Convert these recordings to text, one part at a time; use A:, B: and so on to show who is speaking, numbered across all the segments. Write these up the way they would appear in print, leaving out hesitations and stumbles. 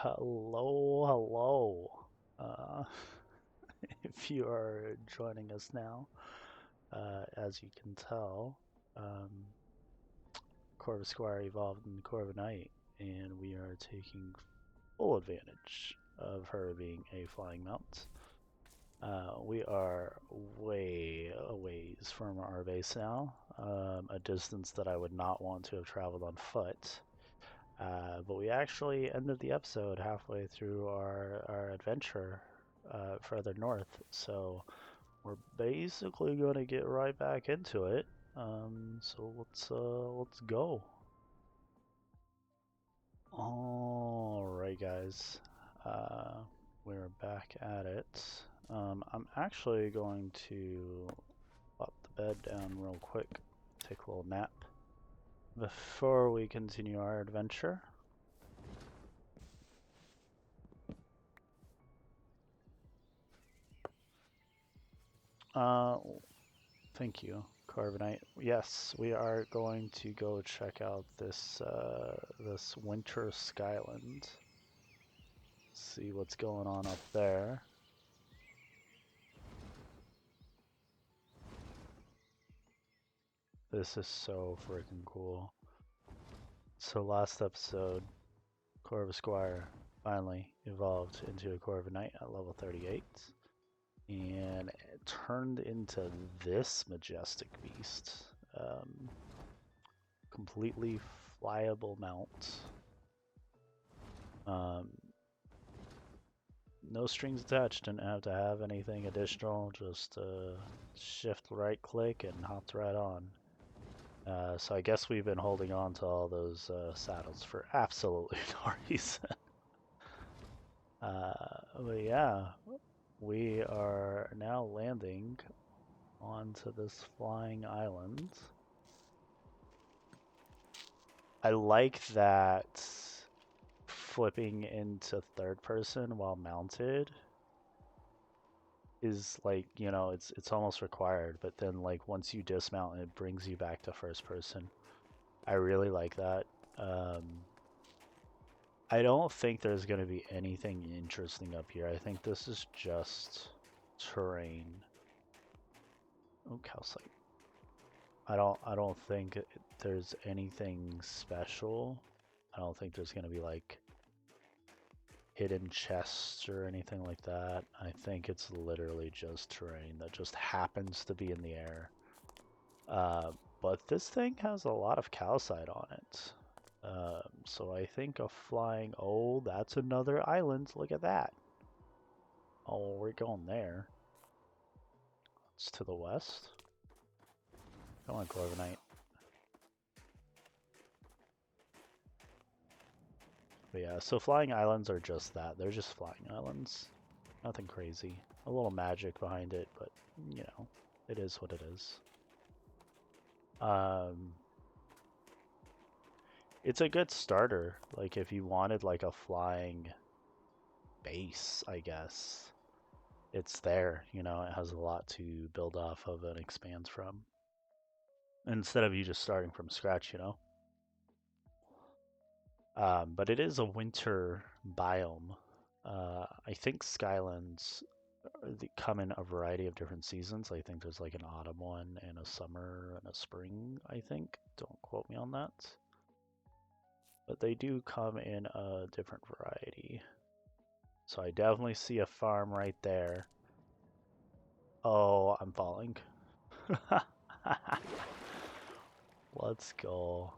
A: Hello, hello. Uh, if you are joining us now, as you can tell, um, Corvus Squire evolved in Corviknight, and we are taking full advantage of her being a flying mount. We are way a ways from our base now, a distance that I would not want to have traveled on foot. But we actually ended the episode halfway through our adventure further north, so we're basically going to get right back into it. So let's go. All right, guys, we're back at it. I'm actually going to pop the bed down real quick, take a little nap before we continue our adventure. Thank you, Carbonite. Yes, we are going to go check out this this Winter Skyland. See what's going on up there. This is so freaking cool. So last episode, Corvus Squire finally evolved into a Corviknight at level 38. And it turned into this majestic beast. Completely flyable mount. No strings attached, didn't have to have anything additional, just shift right click and hopped right on. So I guess we've been holding on to all those saddles for absolutely no reason. But yeah, we are now landing onto this flying island. I like that flipping into third person while mounted is like, you know, it's almost required, but then like once you dismount it brings you back to first person. I really like that. I don't think there's going to be anything interesting up here. I think this is just terrain. Oh, calcite. I don't think there's anything special. I don't think there's going to be like hidden chests or anything like that. I think it's literally just terrain that just happens to be in the air. But this thing has a lot of calcite on it. So I think a flying... Oh, that's another island. Look at that. Oh, we're going there. It's to the west. Come on, Corviknight. But yeah, so flying islands are just that. They're just flying islands. Nothing crazy. A little magic behind it, but, you know, it is what it is. It's a good starter. Like, if you wanted, like, a flying base, I guess. It's there, you know, it has a lot to build off of and expand from. Instead of you just starting from scratch, you know. But it is a winter biome. I think Skylands come in a variety of different seasons. I think there's like an autumn one and a summer and a spring, I think. Don't quote me on that. But they do come in a different variety. So I definitely see a farm right there. Oh, I'm falling. Let's go.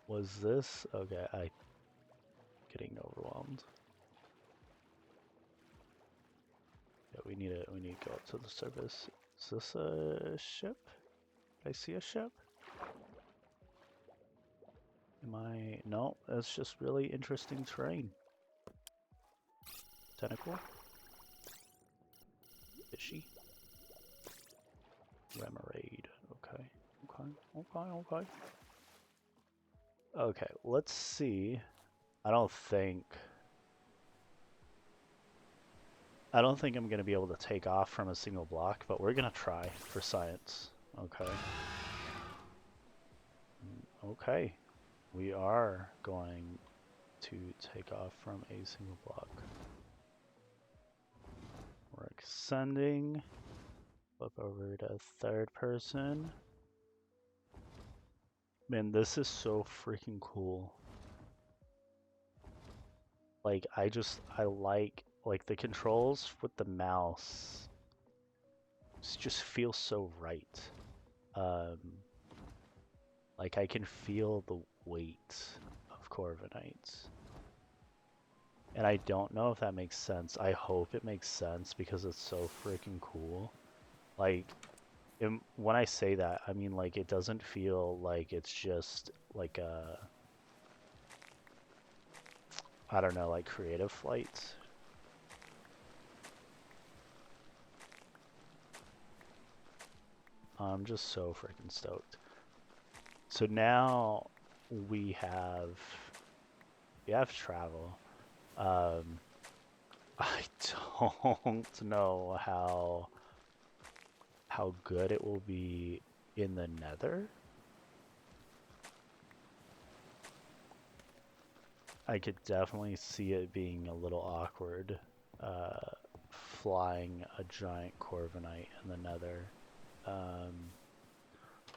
A: Was this? Okay, I'm getting overwhelmed. Yeah, we need to go up to the surface. Is this a ship? Did I see a ship? Am I? No, that's just really interesting terrain. Tentacle. Fishy. Remoraid. Okay. Okay. Okay, let's see. I don't think I'm going to be able to take off from a single block, but we're going to try for science. Okay. Okay. We are going to take off from a single block. We're extending. Flip over to third person. Man, this is so freaking cool. Like, I like the controls with the mouse just feel so right. Like I can feel the weight of Corviknight. And I don't know if that makes sense. I hope it makes sense because it's so freaking cool. Like, when I say that, I mean like it doesn't feel like it's just like a, I don't know, like creative flight. I'm just so freaking stoked. So now we have travel. I don't know how good it will be in the Nether. I could definitely see it being a little awkward, flying a giant Corviknight in the Nether.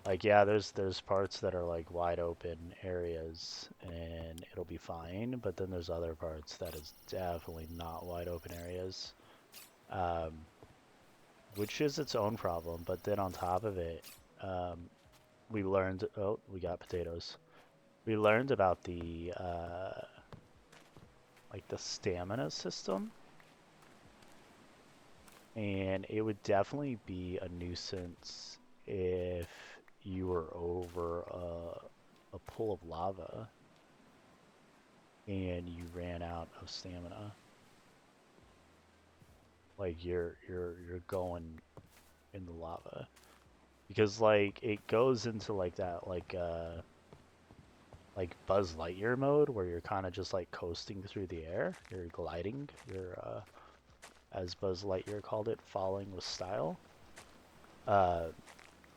A: Like, yeah, there's parts that are like wide open areas and it'll be fine, but then there's other parts that is definitely not wide open areas, which is its own problem. But then on top of it, we learned, oh, we got potatoes. We learned about the like the stamina system, and it would definitely be a nuisance if you were over a pool of lava and you ran out of stamina. Like you're going in the lava, because like it goes into like that like Buzz Lightyear mode where you're kind of just like coasting through the air. You're gliding. You're as Buzz Lightyear called it, falling with style.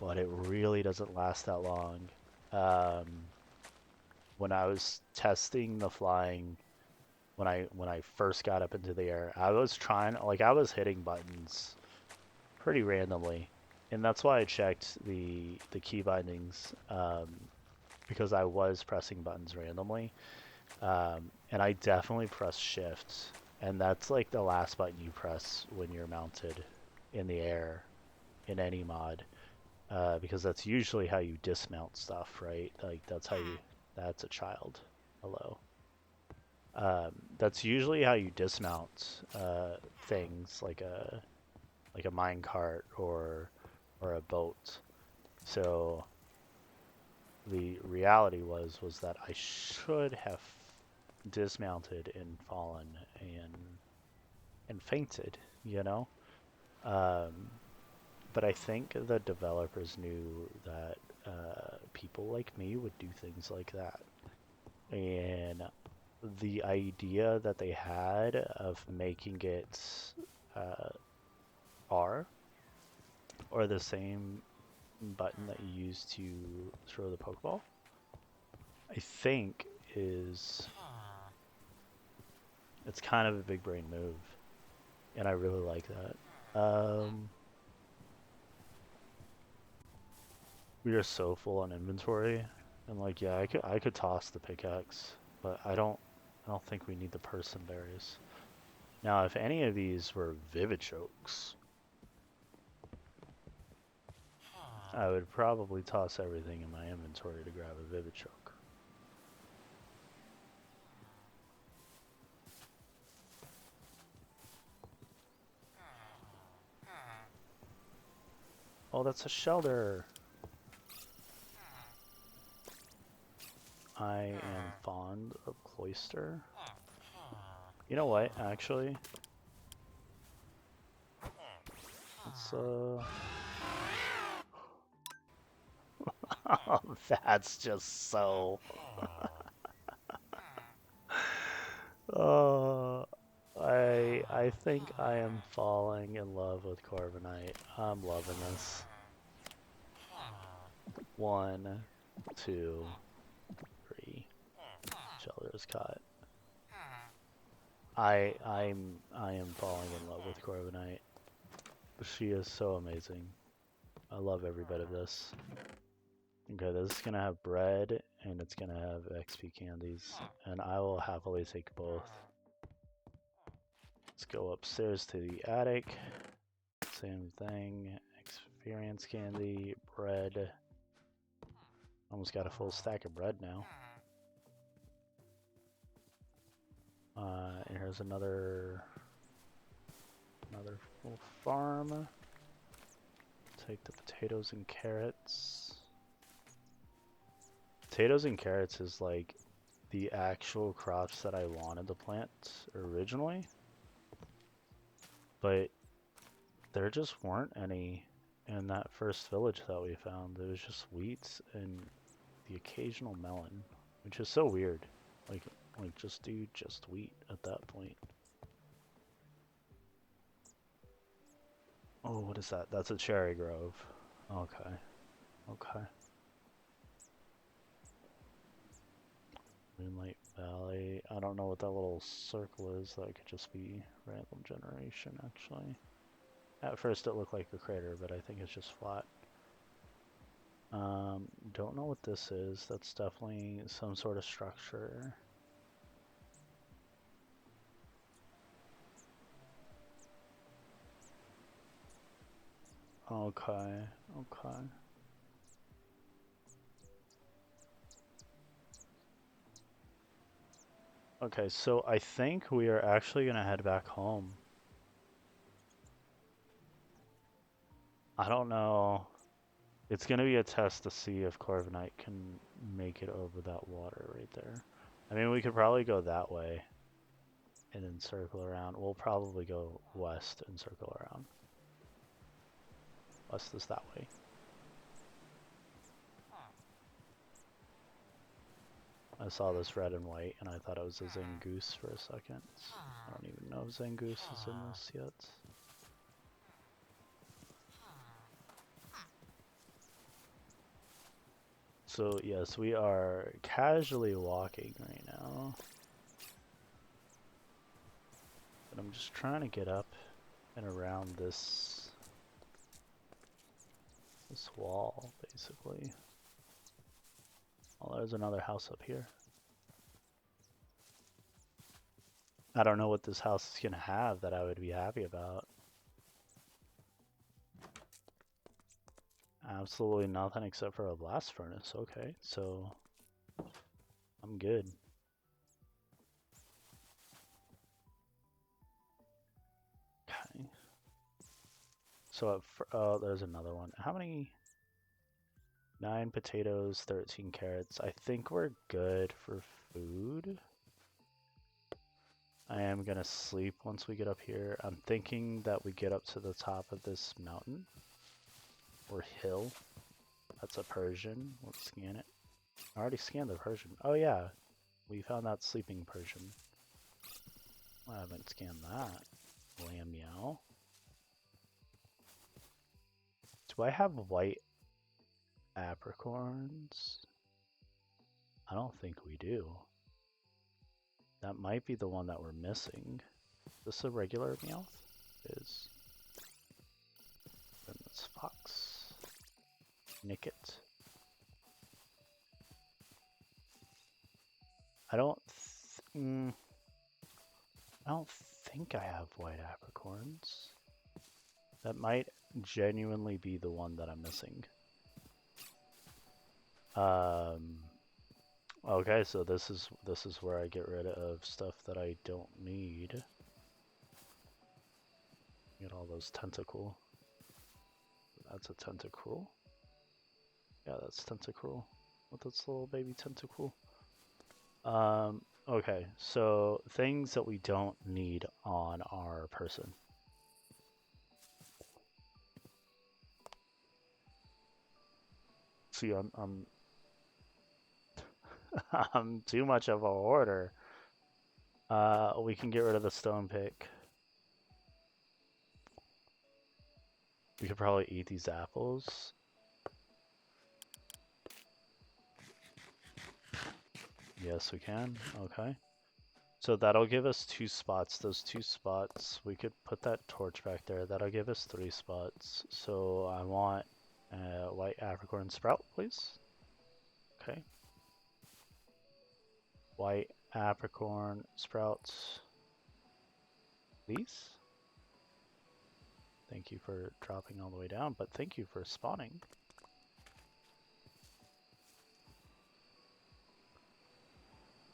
A: But it really doesn't last that long. When I was testing the flying, when I first got up into the air, I was hitting buttons pretty randomly, and that's why I checked the key bindings, because I was pressing buttons randomly, and I definitely pressed shift, and that's like the last button you press when you're mounted in the air in any mod. Because that's usually how you dismount stuff, right? Like that's a child. Hello. That's usually how you dismount things like a minecart or a boat. So the reality was that I should have dismounted and fallen and fainted, you know? But I think the developers knew that people like me would do things like that. And the idea that they had of making it R, or the same button that you use to throw the Pokeball, I think it's kind of a big brain move. And I really like that. We are so full on inventory, and like, yeah, I could toss the pickaxe, but I don't think we need the person berries. Now, if any of these were Vivichokes, I would probably toss everything in my inventory to grab a Vivichoke. Oh, that's a shelter. I am fond of Cloyster. You know what, actually? Let's, that's just so... I think I am falling in love with Corviknight. I'm loving this. 1, 2, 3. Shelter is caught. I am falling in love with Corviknight. She is so amazing. I love every bit of this. Okay, this is gonna have bread and it's gonna have XP candies, and I will happily take both. Let's go upstairs to the attic. Same thing. Experience candy, bread. Almost got a full stack of bread now. And here's another full farm. Take the potatoes and carrots. Potatoes and carrots is like the actual crops that I wanted to plant originally, but there just weren't any in that first village that we found. There was just wheat and the occasional melon, which is so weird. Like just do just wheat at that point. Oh, what is that? That's a cherry grove. Okay. Okay. Moonlight Valley. I don't know what that little circle is. That could just be random generation, actually. At first it looked like a crater, but I think it's just flat. Don't know what this is. That's definitely some sort of structure. Okay, okay. Okay, so I think we are actually gonna head back home. I don't know. It's gonna be a test to see if Corviknight can make it over that water right there. I mean, we could probably go that way and then circle around. We'll probably go west and circle around. West is that way. I saw this red and white and I thought it was a Zangoose for a second. I don't even know if Zangoose is in this yet. So yes, we are casually walking right now. But I'm just trying to get up and around this wall, basically. Oh, there's another house up here. I don't know what this house is gonna have that I would be happy about. Absolutely nothing except for a blast furnace. Okay, so I'm good. Okay. So oh, there's another one. How many? 9 potatoes, 13 carrots. I think we're good for food. I am gonna sleep once we get up here. I'm thinking that we get up to the top of this mountain or hill. That's a Persian. Let's scan it. I already scanned the Persian. Oh yeah, we found that sleeping Persian. I haven't scanned that. Lamb meow. Do I have white apricorns? I don't think we do. That might be the one that we're missing. Is this a regular Meowth? It is. Then this fox. Nick it. I don't think I have white apricorns. That might genuinely be the one that I'm missing. Okay, so this is where I get rid of stuff that I don't need. Get all those tentacle. That's a tentacle. Yeah, that's tentacle. With its little baby tentacle. Okay, so things that we don't need on our person. See, I'm I'm too much of a hoarder. We can get rid of the stone pick. We could probably eat these apples. Yes, we can. Okay. So that'll give us 2 spots. Those 2 spots, we could put that torch back there. That'll give us 3 spots. So I want white apricorn sprout, please. Okay. White apricorn sprouts, please. Thank you for dropping all the way down, but thank you for spawning.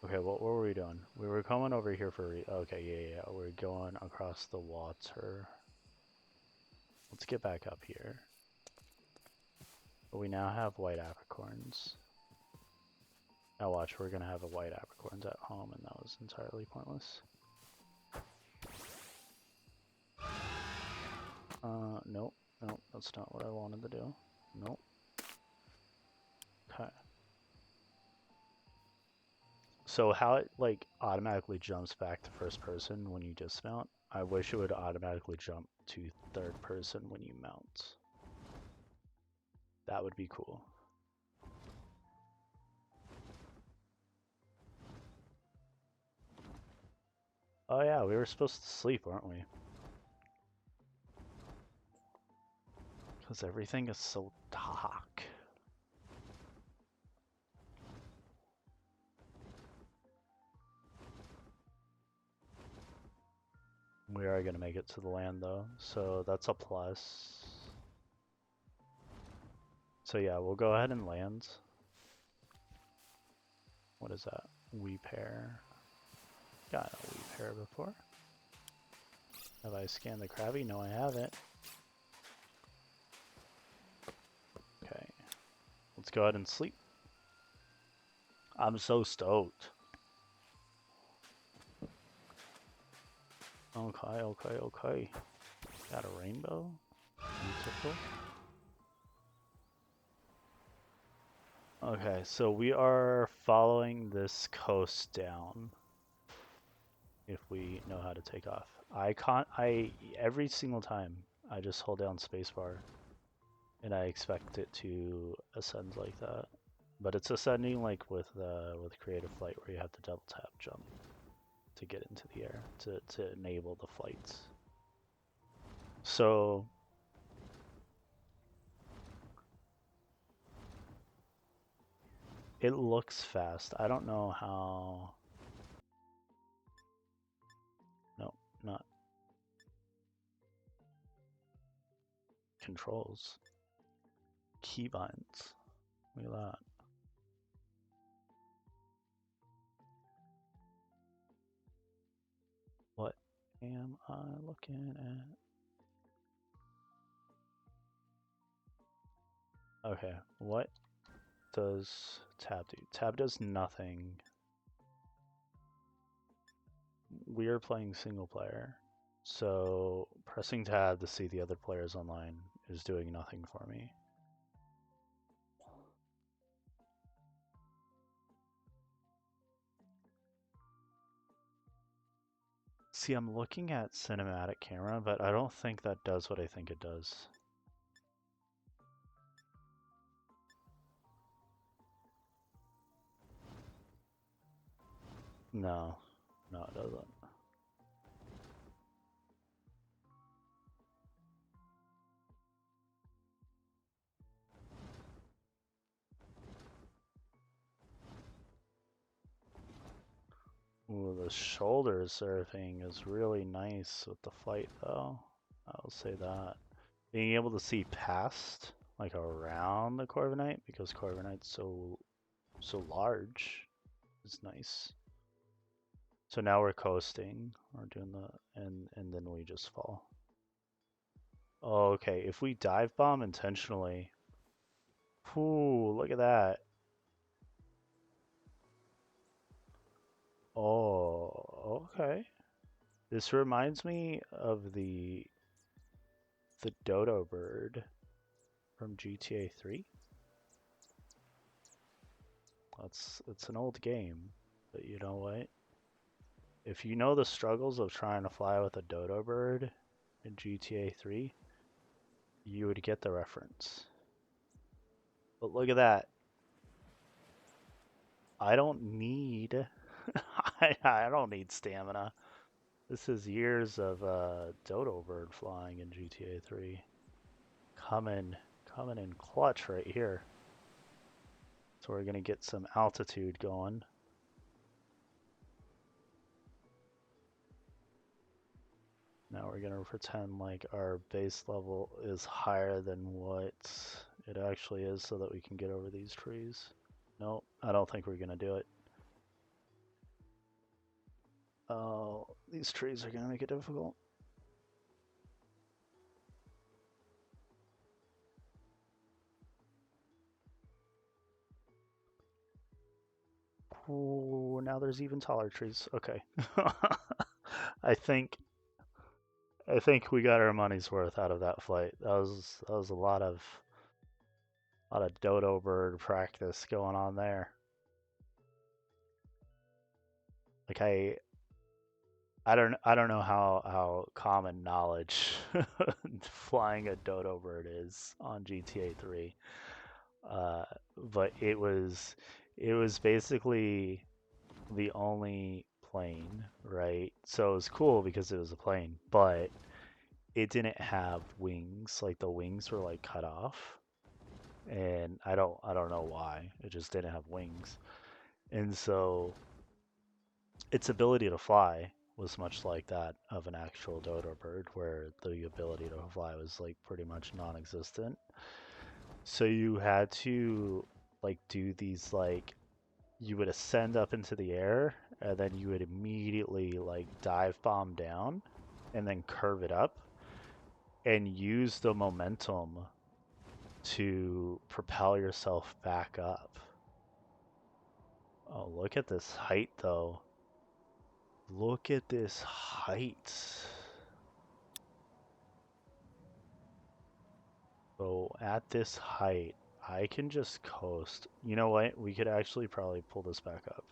A: Okay, what were we doing? We were coming over here for okay, yeah, we're going across the water. Let's get back up here. But we now have white apricorns. Now watch, we're gonna have a white apricorns at home, and that was entirely pointless. Nope, that's not what I wanted to do. Nope. Okay. So how it like automatically jumps back to first person when you dismount, I wish it would automatically jump to third person when you mount. That would be cool. Oh yeah, we were supposed to sleep, weren't we? Because everything is so dark. We are going to make it to the land though, so that's a plus. So yeah, we'll go ahead and land. What is that? Weep hair. Got a weep hair before. Have I scanned the Krabby? No, I haven't. Okay. Let's go ahead and sleep. I'm so stoked. Okay. Got a rainbow. Beautiful. Okay, so we are following this coast down. If we know how to take off. Every single time I just hold down spacebar and I expect it to ascend like that. But it's ascending like with creative flight where you have to double tap jump to get into the air to enable the flights. So it looks fast. I don't know how. No, not controls. Keybinds. Look at that. What am I looking at? Okay, what does tab do? Tab does nothing. We are playing single player, so pressing tab to see the other players online is doing nothing for me. See, I'm looking at cinematic camera, but I don't think that does what I think it does. No, it doesn't. Ooh, the shoulder surfing is really nice with the flight, though. I'll say that. Being able to see past, like around the Corviknight, because Corviknight's so large, is nice. So now we're coasting. We're doing and then we just fall. Oh, okay. If we dive bomb intentionally, ooh, look at that. Oh, okay. This reminds me of the dodo bird from GTA 3. It's an old game, but you know what? If you know the struggles of trying to fly with a dodo bird in GTA 3, you would get the reference. But look at that. I don't need I don't need stamina. This is years of dodo bird flying in GTA 3. Coming in clutch right here. So we're gonna get some altitude going. Now we're gonna pretend like our base level is higher than what it actually is so that we can get over these trees. Nope, I don't think we're gonna do it. Oh, these trees are gonna make it difficult. Ooh, now there's even taller trees. Okay. I think we got our money's worth out of that flight. That was a lot of dodo bird practice going on there. Like I don't know how common knowledge flying a dodo bird is on GTA 3. But it was basically the only plane, right? So it was cool because it was a plane, but it didn't have wings. Like the wings were like cut off, and I don't know why. It just didn't have wings, and so its ability to fly was much like that of an actual dodo bird, where the ability to fly was like pretty much non-existent. So you had to like do these like you would ascend up into the air and then you would immediately like dive bomb down and then curve it up and use the momentum to propel yourself back up. Oh, look at this height though. Look at this height. So at this height, I can just coast. You know what? We could actually probably pull this back up.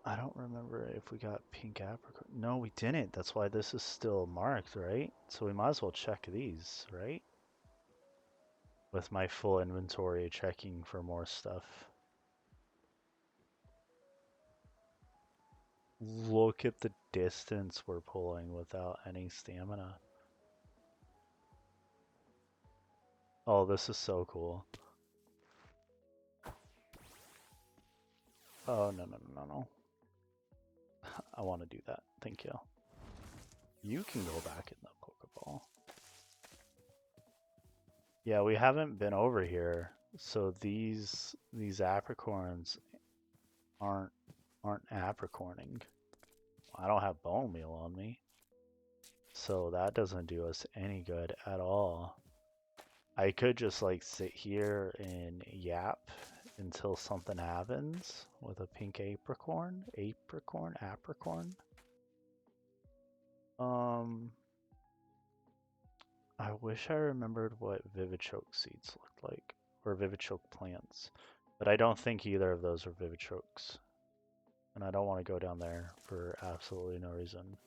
A: I don't remember if we got pink apricot. No, we didn't. That's why this is still marked, right? So we might as well check these, right? With my full inventory, checking for more stuff. Look at the distance we're pulling without any stamina. Oh, this is so cool. Oh, no. I want to do that. Thank you. You can go back in the Pokeball. Yeah, we haven't been over here, so these apricorns aren't apricorning. I don't have bone meal on me, so that doesn't do us any good at all. I could just like sit here and yap until something happens with a pink apricorn. Apricorn. I wish I remembered what Vivichoke seeds looked like, or Vivichoke plants, but I don't think either of those are Vivichokes, and I don't want to go down there for absolutely no reason.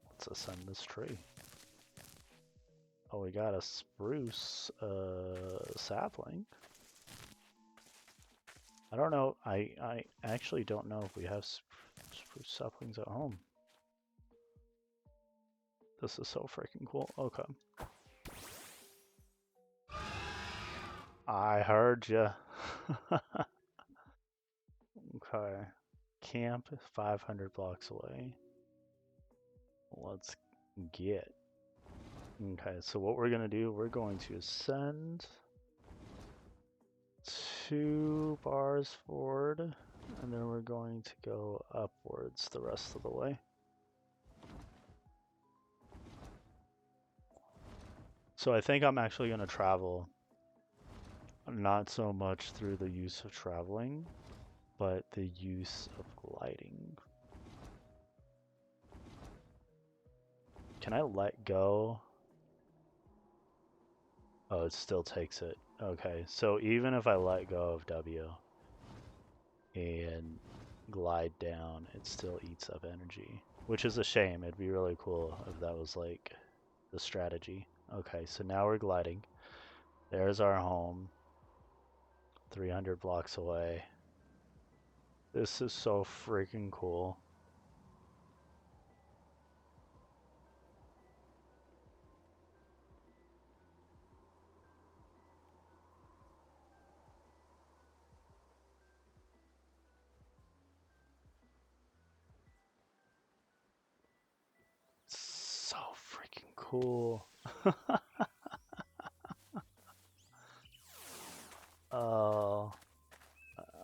A: Let's ascend this tree. Oh, we got a spruce sapling. I don't know. I actually don't know if we have spruce saplings at home. This is so freaking cool. Okay. I heard ya. Okay. Camp 500 blocks away. Let's get. Okay, so what we're gonna do, we're going to ascend 2 bars forward, and then we're going to go upwards the rest of the way. So I think I'm actually gonna travel, not so much through the use of traveling, but the use of gliding. Can I let go? Oh, it still takes it. Okay, so even if I let go of W and glide down, it still eats up energy, which is a shame. It'd be really cool if that was like the strategy. Okay, so now we're gliding. There's our home. 300 blocks away. This is so freaking cool. So freaking cool. Oh,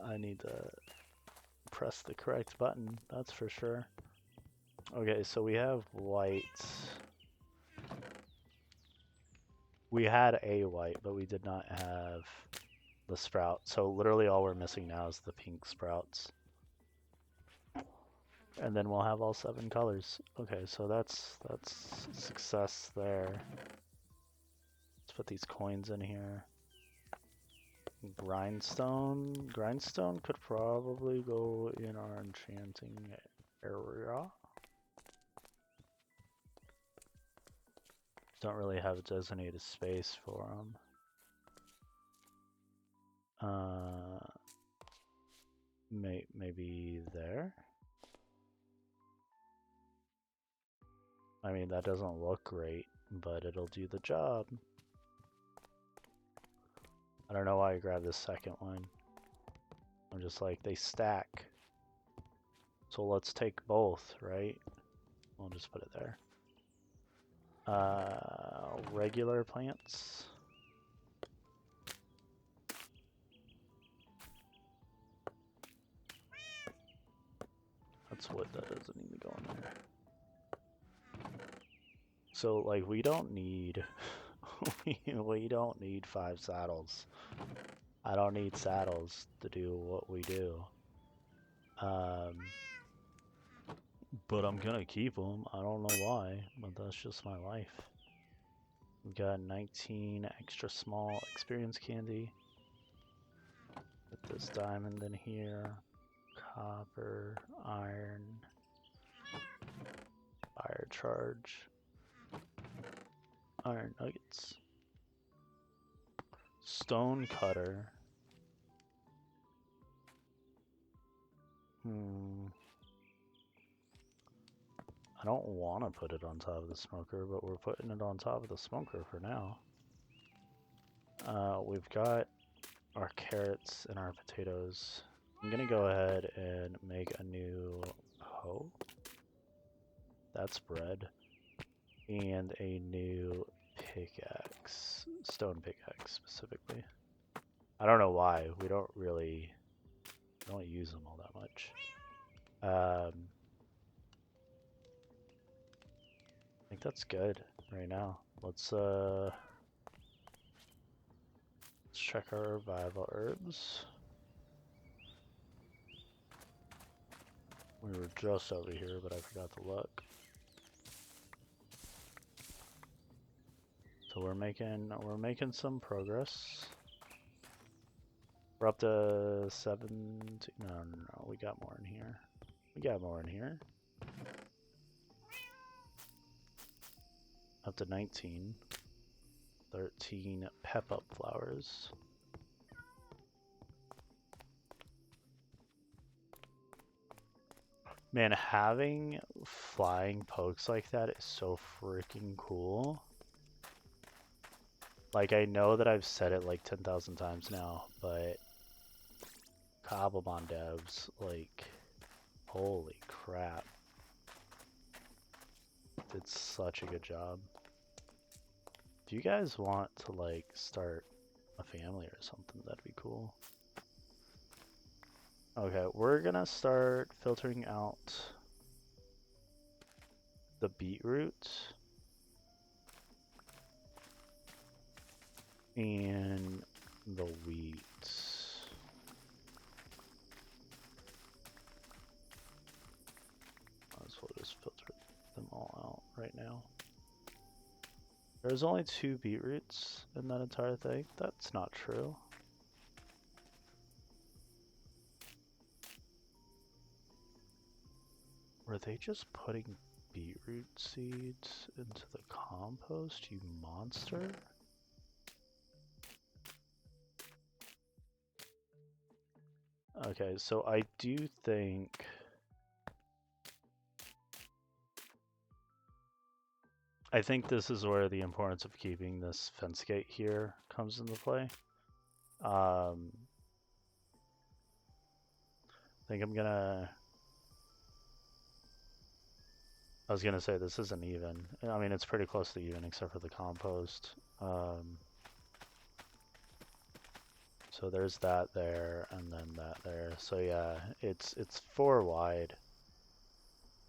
A: I need to press the correct button, that's for sure. Okay, so we have white. We had a white, but we did not have the sprout. So literally all we're missing now is the pink sprouts. And then we'll have all 7 colors. Okay, so that's success there. Let's put these coins in here. Grindstone. Grindstone could probably go in our enchanting area. Don't really have a designated space for them. Maybe there? I mean, that doesn't look great, but it'll do the job. I don't know why I grabbed this second one. I'm just like, they stack. So let's take both, right? We'll just put it there. Regular plants. That's wood that doesn't need to go in there. So like we don't need we don't need 5 saddles. I don't need saddles to do what we do. But I'm gonna keep them. I don't know why, but that's just my life. We got 19 extra small experience candy. Put this diamond in here. Copper, iron, fire charge, iron nuggets, stone cutter. I don't want to put it on top of the smoker, but we're putting it on top of the smoker for now. We've got our carrots and our potatoes. I'm gonna go ahead and make a new hoe. That's bread. And a new pickaxe. Stone pickaxe, specifically. I don't know why. We don't use them all that much. I think that's good right now. Let's check our revival herbs. We were just over here, but I forgot to look. So we're making some progress. We're up to 17. No, we got more in here. We got more in here. Up to 19. 13 pep up flowers. Man, having flying pokes like that is so freaking cool. Like, I know that I've said it like 10,000 times now, but Cobblemon devs, like, holy crap. Did such a good job. Do you guys want to, like, start a family or something? That'd be cool. Okay, we're gonna start filtering out the beetroot and the wheat. Might as well just filter them all out right now. There's only 2 beetroots in that entire thing. That's not true. Were they just putting beetroot seeds into the compost, you monster? Okay, so I do think... I think this is where the importance of keeping this fence gate here comes into play. I think I'm gonna... I was gonna say this isn't even. I mean, it's pretty close to even except for the compost. So there's that there, and then that there. So yeah, it's 4 wide,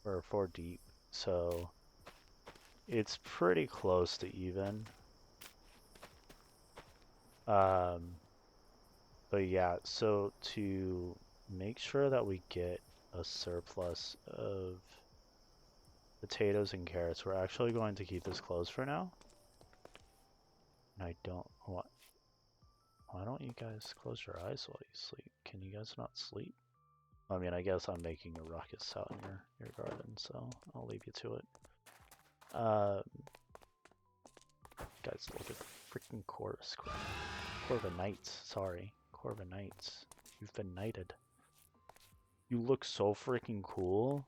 A: or 4 deep. So it's pretty close to even. But yeah, so to make sure that we get a surplus of potatoes and carrots, we're actually going to keep this closed for now. And I don't want... Why don't you guys close your eyes while you sleep? Can you guys not sleep? I mean, I guess I'm making a ruckus out in your garden, so I'll leave you to it. Guys, look at the freaking Corviknights, sorry. Corviknights. You've been knighted. You look so freaking cool.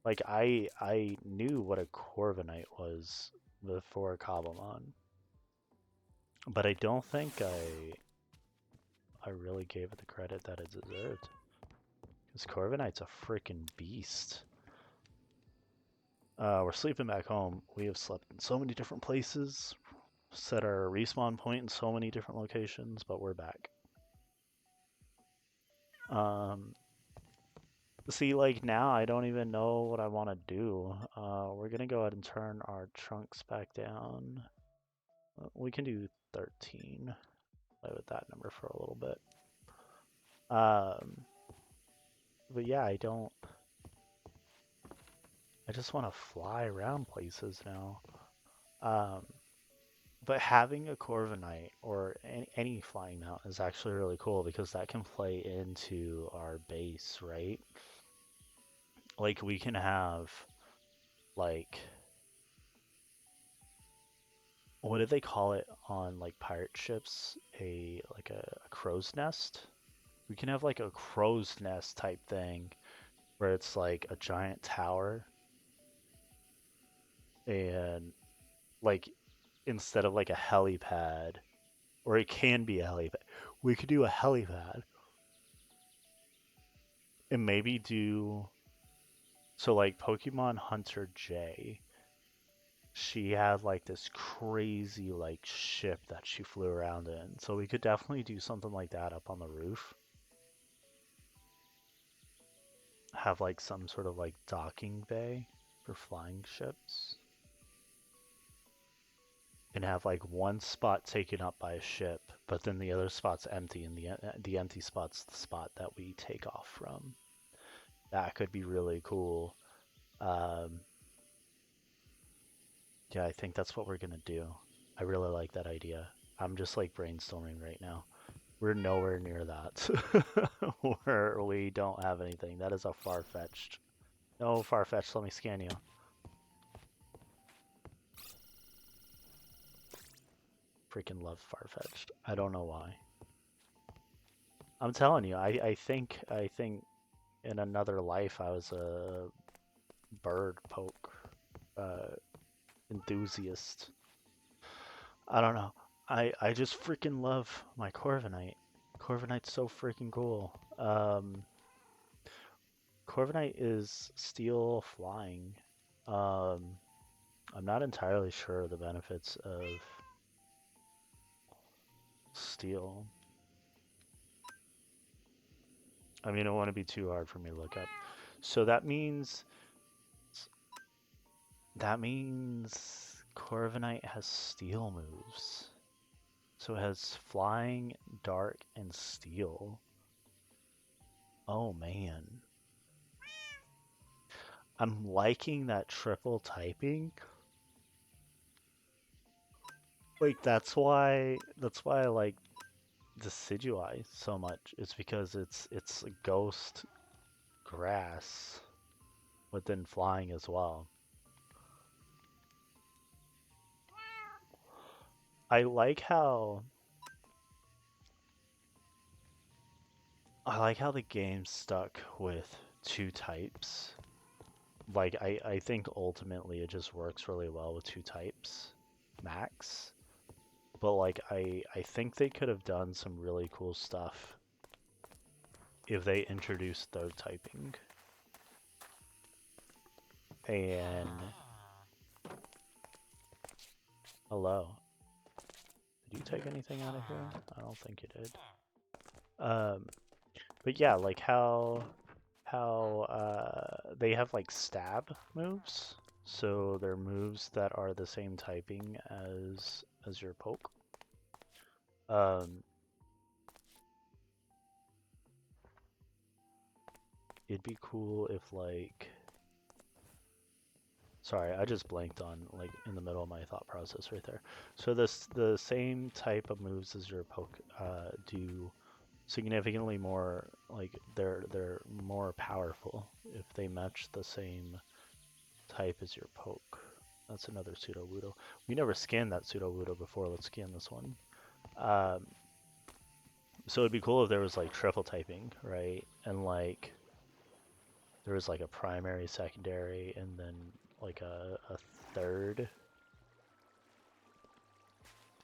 A: Like, I knew what a Corviknight was before Cobblemon. But I don't think I really gave it the credit that it deserved. Because Corviknight's a freaking beast. We're sleeping back home. We have slept in so many different places, set our respawn point in so many different locations, but we're back. See, like now I don't even know what I want to do. We're gonna go ahead and turn our trunks back down. We can do 13. Play with that number for a little bit. But yeah, I just want to fly around places now. But having a Corviknight or any flying mount is actually really cool because that can play into our base, right? Like we can have like what do they call it on like pirate ships? A crow's nest? We can have like a crow's nest type thing where it's like a giant tower and like instead of like a helipad, or it can be a helipad, we could do a helipad and maybe do so like Pokemon Hunter J. She had like this crazy like ship that she flew around in. So we could definitely do something like that up on the roof. Have like some sort of like docking bay for flying ships. And have like one spot taken up by a ship, but then the other spot's empty, and the empty spot's the spot that we take off from. That could be really cool. Yeah, I think that's what we're gonna do. I really like that idea. I'm just like brainstorming right now. We're nowhere near that. Where we don't have anything. That is a far-fetched. No, far-fetched, let me scan you. Freaking love far-fetched. I don't know why. I'm telling you, I think in another life I was a bird poke enthusiast. I don't know. I just freaking love my Corviknight. Corviknight's so freaking cool. Corviknight is steel flying. I'm not entirely sure of the benefits of steel. I mean, it wouldn't be too hard for me to look up. So that means Corviknight has steel moves. So it has flying, dark, and steel. Oh man. I'm liking that triple typing. Like that's why I like Decidueye so much. It's because it's a ghost grass, but then flying as well. I like how I like how the game stuck with two types. Like, I think ultimately it just works really well with two types, max. But like, I think they could have done some really cool stuff if they introduced third typing. And hello. Did you take anything out of here? I don't think you did. But yeah, like how they have like stab moves. So they're moves that are the same typing as your poke. It'd be cool if like, sorry, I just blanked on like in the middle of my thought process right there. So the same type of moves as your poke do significantly more, like they're more powerful if they match the same type as your poke. That's another Pseudo-Wudo. We never scanned that Pseudo-Wudo before. Let's scan this one. So it'd be cool if there was like triple typing, right? And like there was like a primary, secondary, and then like a third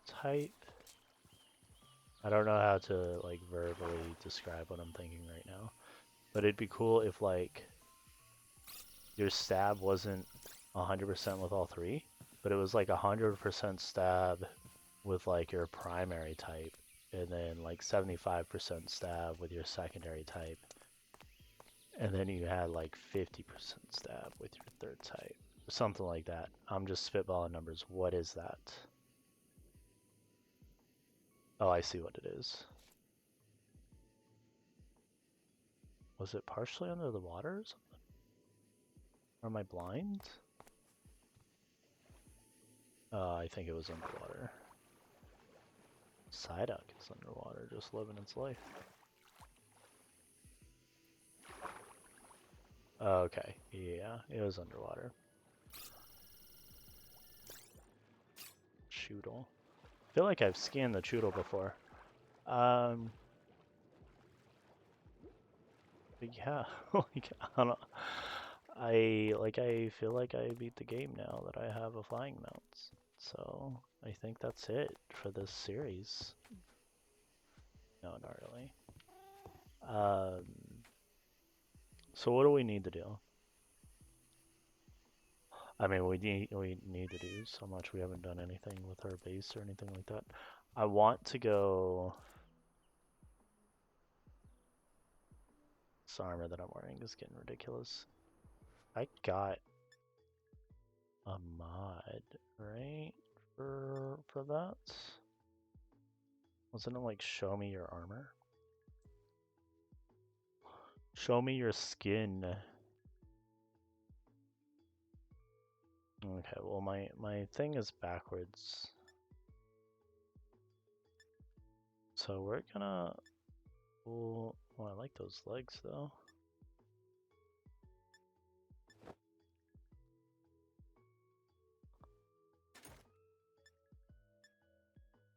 A: type. I don't know how to like verbally describe what I'm thinking right now. But it'd be cool if like your stab wasn't 100% with all three, but it was like 100% stab with like your primary type, and then like 75% stab with your secondary type, and then you had like 50% stab with your third type, something like that. I'm just spitballing numbers. What is that? Oh, I see what it is. Was it partially under the water or something? Or am I blind? I think it was underwater. Psyduck is underwater, just living its life. Okay, yeah, it was underwater. Choodle. I feel like I've scanned the Choodle before. But yeah, like I don't. I feel like I beat the game now that I have a flying mount. So I think that's it for this series. No, not really. So what do we need to do? I mean, we need to do so much. We haven't done anything with our base or anything like that. I want to go. This armor that I'm wearing is getting ridiculous. I got a mod, right? For that? Wasn't it like show me your armor? Show me your skin. Okay, well my thing is backwards. So we're gonna oh, I like those legs though.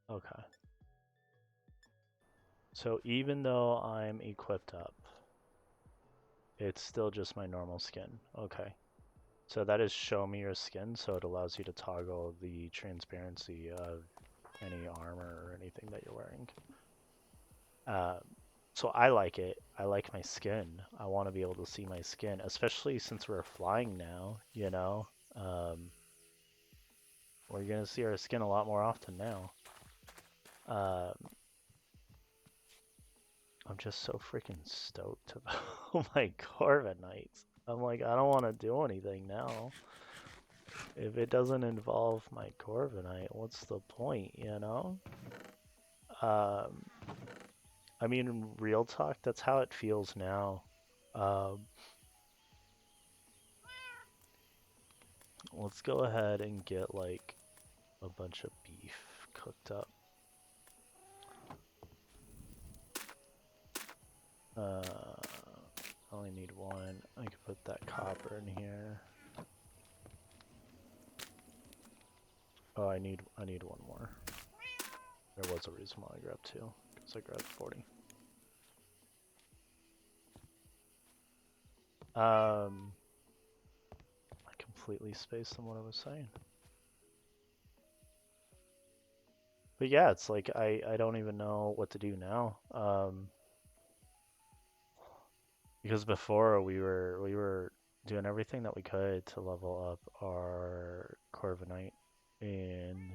A: Okay. So even though I'm equipped up, it's still just my normal skin. Okay. So that is show me your skin, so it allows you to toggle the transparency of any armor or anything that you're wearing. So I like it. I like my skin. I want to be able to see my skin, especially since we're flying now, you know? We're going to see our skin a lot more often now. I'm just so freaking stoked about my Corviknights. I'm like, I don't want to do anything now. If it doesn't involve my Corviknight, what's the point, you know? I mean, in real talk, that's how it feels now. Let's go ahead and get like a bunch of beef cooked up. I only need one. I could put that copper in here. Oh, I need one more. There was a reason why I grabbed two, because I grabbed 40. I completely spaced on what I was saying. But yeah, it's like I don't even know what to do now. Because before we were doing everything that we could to level up our Corviknight and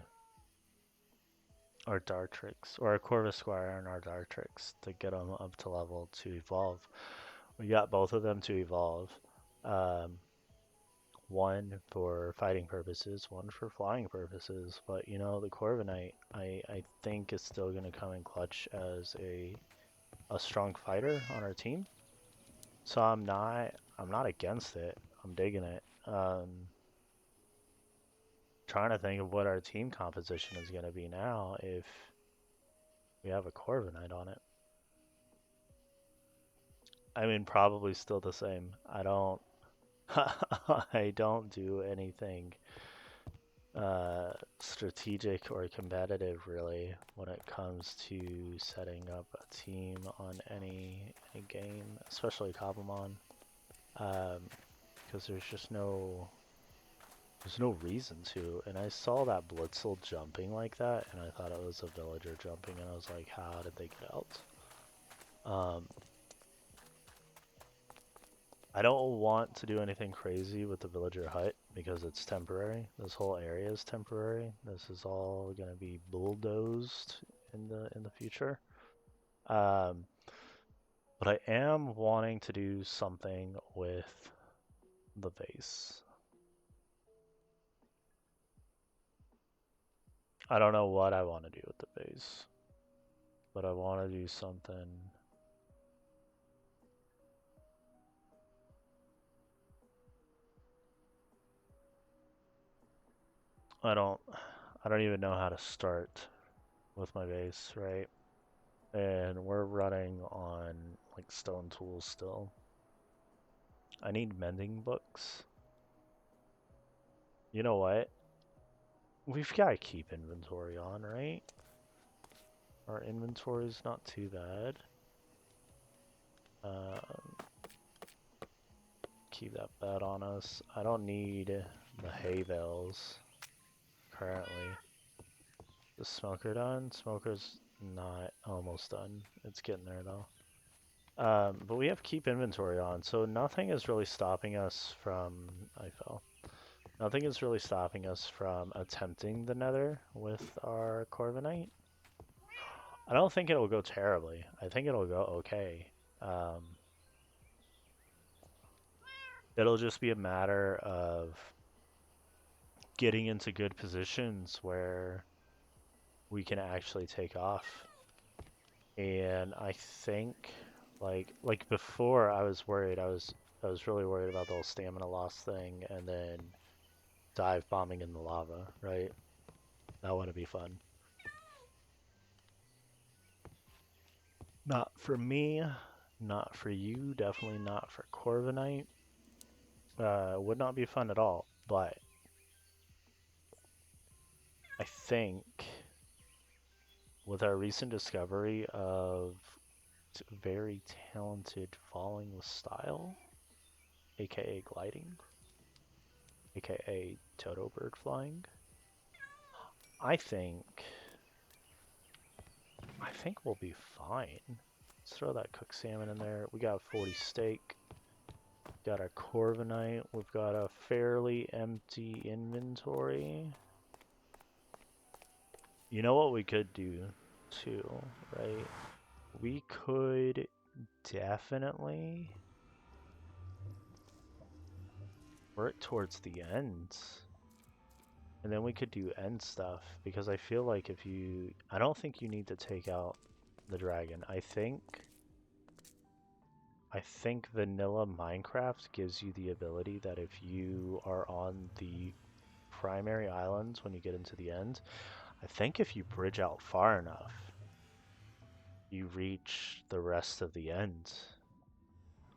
A: our Dartrix, or our Corvisquire and our Dartrix to get them up to level to evolve. We got both of them to evolve. Um, one for fighting purposes, one for flying purposes. But you know, the Corviknight, I think is still going to come in clutch as a strong fighter on our team. So I'm not against it. I'm digging it. Trying to think of what our team composition is going to be now if we have a Corviknight on it. I mean, probably still the same. I don't I don't do anything strategic or competitive really when it comes to setting up a team on any game, especially Cobblemon, because there's no reason to. And I saw that Blitzel jumping like that, and I thought it was a villager jumping, and I was like, how did they get out? I don't want to do anything crazy with the villager hut because it's temporary. This whole area is temporary. This is all gonna be bulldozed in the future. Um, but I am wanting to do something with the base. I don't know what I want to do with the base, but I want to do something. I don't I don't even know how to start with my base, right? And we're running on like stone tools still. I need mending books. You know what? We've got to keep inventory on, right? Our inventory's not too bad. Um, keep that bed on us. I don't need the hay bales currently. The smoker done? Smoker's not almost done. It's getting there though. But we have keep inventory on, so nothing is really stopping us from... I fell. Nothing is really stopping us from attempting the nether with our Corviknight. I don't think it'll go terribly. I think it'll go okay. Um, it'll just be a matter of getting into good positions where we can actually take off. And I think like before I was worried. I was really worried about the whole stamina loss thing and then dive bombing in the lava, right? That wouldn't be fun. Not for me, not for you, definitely not for Corviknight. Would not be fun at all, but I think with our recent discovery of very talented falling with style, aka gliding, aka Toto bird flying, I think we'll be fine. Let's throw that cooked salmon in there. We got 40 steak. Got our Corviknight. We've got a fairly empty inventory. You know what we could do too, right? We could definitely work towards the end. And then we could do end stuff because I feel like I don't think you need to take out the dragon. I think vanilla Minecraft gives you the ability that if you are on the primary islands when you get into the end, I think if you bridge out far enough, you reach the rest of the end.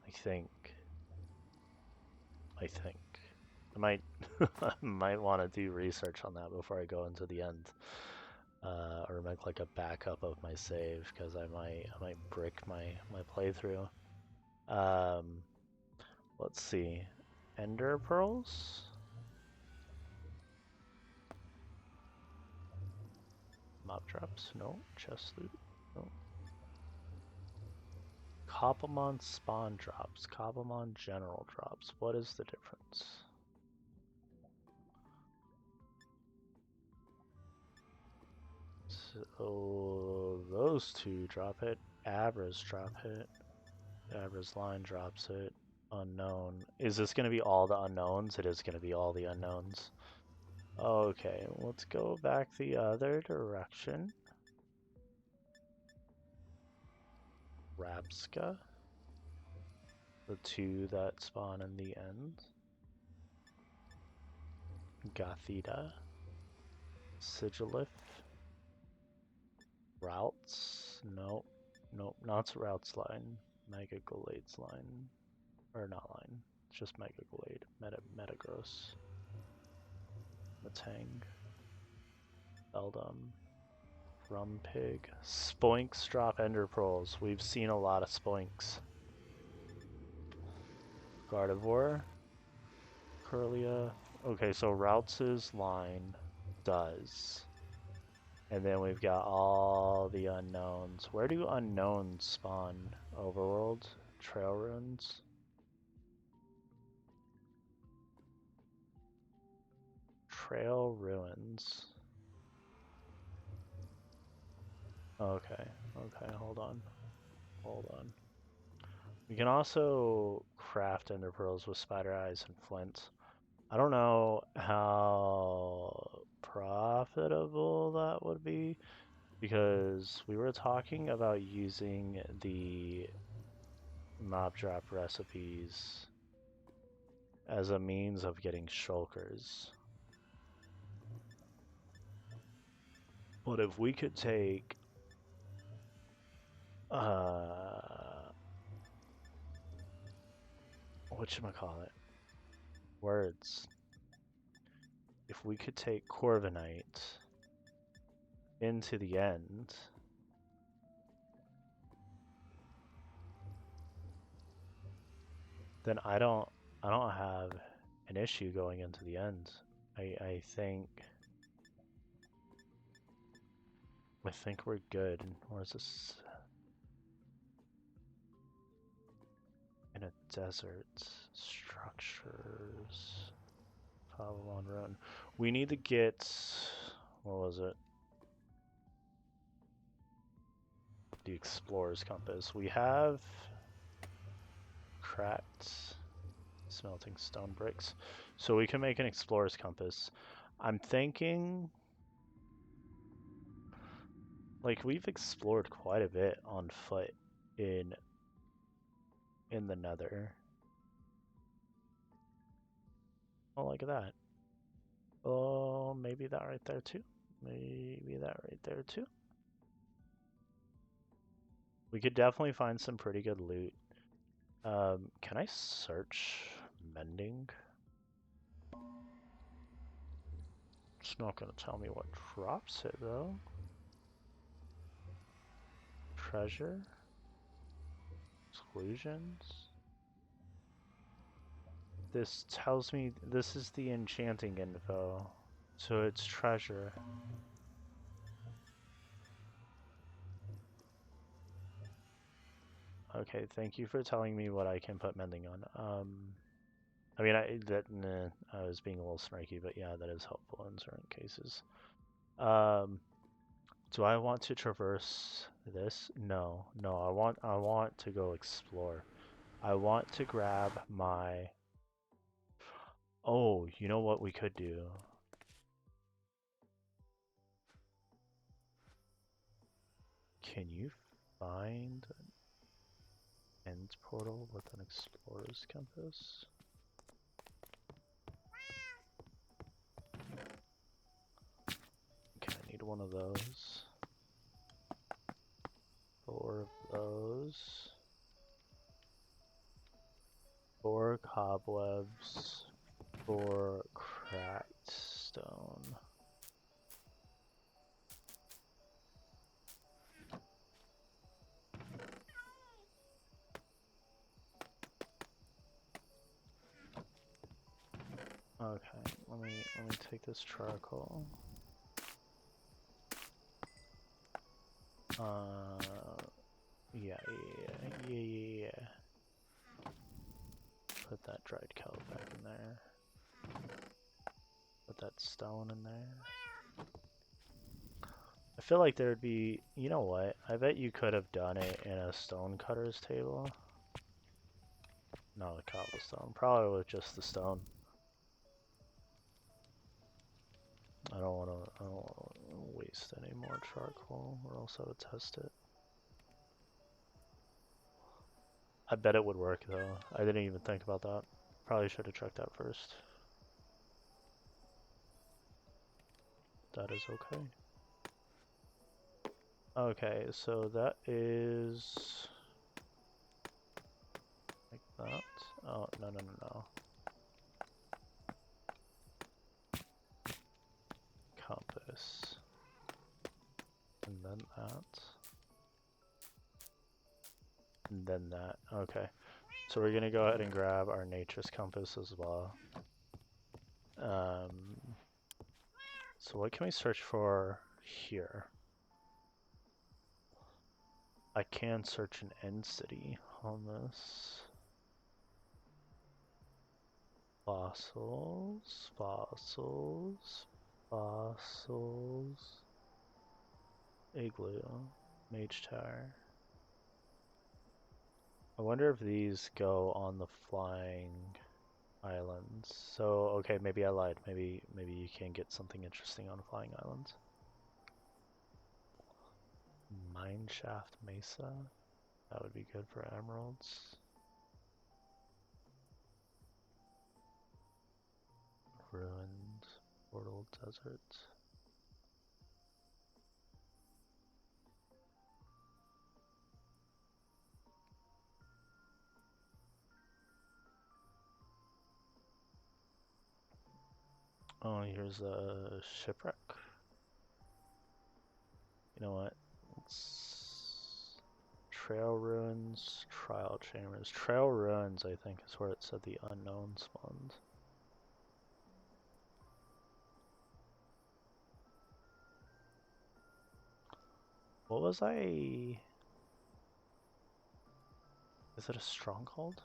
A: I think. I think. I might might want to do research on that before I go into the end, or make like a backup of my save because I might brick my playthrough. Um, Let's see. Ender pearls? Mob drops? No. Chest loot? No. Cobblemon spawn drops. Cobblemon general drops. What is the difference? So those two drop it. Abra's drop it. Abra's line drops it. Unknown. Is this going to be all the unknowns? It is going to be all the unknowns. Okay, let's go back the other direction. Rapska. The two that spawn in the end. Gothita. Sigilith. Routes? Nope. Nope, not Routes line. Mega Galade's line. Or not line. It's just Mega Galade. Metagross. Matang. Beldum. Rumpig. Spoinks drop Ender Pearls. We've seen a lot of Spoinks. Gardevoir. Curlia. Okay, so Routes' line does. And then we've got all the unknowns. Where do unknowns spawn? Overworld? Trail ruins? Trail ruins. Okay, okay, hold on. Hold on. We can also craft ender pearls with spider eyes and flint. I don't know how profitable that would be, because we were talking about using the mob drop recipes as a means of getting shulkers. But if we could take whatchamacallit? Words. If we could take Corviknight into the end, then I don't have an issue going into the end. I think we're good. Where's this? In a desert. Structures. Cobblemon Run. We need to get, what was it? The Explorer's Compass. We have cracked smelting stone bricks, so we can make an Explorer's Compass. I'm thinking, like, we've explored quite a bit on foot in the Nether. Oh, look at that. Oh, maybe that right there too. Maybe that right there too. We could definitely find some pretty good loot. Can I search mending? It's not gonna tell me what drops it though. Treasure? Exclusions? This tells me this is the enchanting info. So it's treasure. Okay, thank you for telling me what I can put mending on. I mean, I was being a little snarky, but yeah, that is helpful in certain cases. Do I want to traverse this? No, no, I want to go explore. I want to grab my... Oh, you know what we could do? Can you find an end portal with an explorer's compass? Okay, I need one of those. 4 of those. 4 cobwebs. 4 cracked stone. Okay, let me take this charcoal. Yeah. Put that dried kelp back in there. Put that stone in there. I feel like there would be, you know what? I bet you could have done it in a stone cutter's table. No, the cobblestone. Probably with just the stone. I don't want to waste any more charcoal, or else I would test it. I bet it would work though. I didn't even think about that. Probably should have checked that first. That is okay. Okay, so that is like that. Oh, no. Compass. And then that. And then that. Okay. So we're gonna go ahead and grab our nature's compass as well. So what can we search for here? I can search an end city on this. Fossils. Igloo. Mage Tower. I wonder if these go on the flying islands. So, okay, maybe I lied. Maybe you can get something interesting on flying islands. Mineshaft Mesa. That would be good for emeralds. Ruined Portal Desert. Oh, here's a shipwreck. You know what? It's Trail Ruins, Trial Chambers. Trail Ruins, I think, is where it said the unknown spawned. What was I? Is it a stronghold?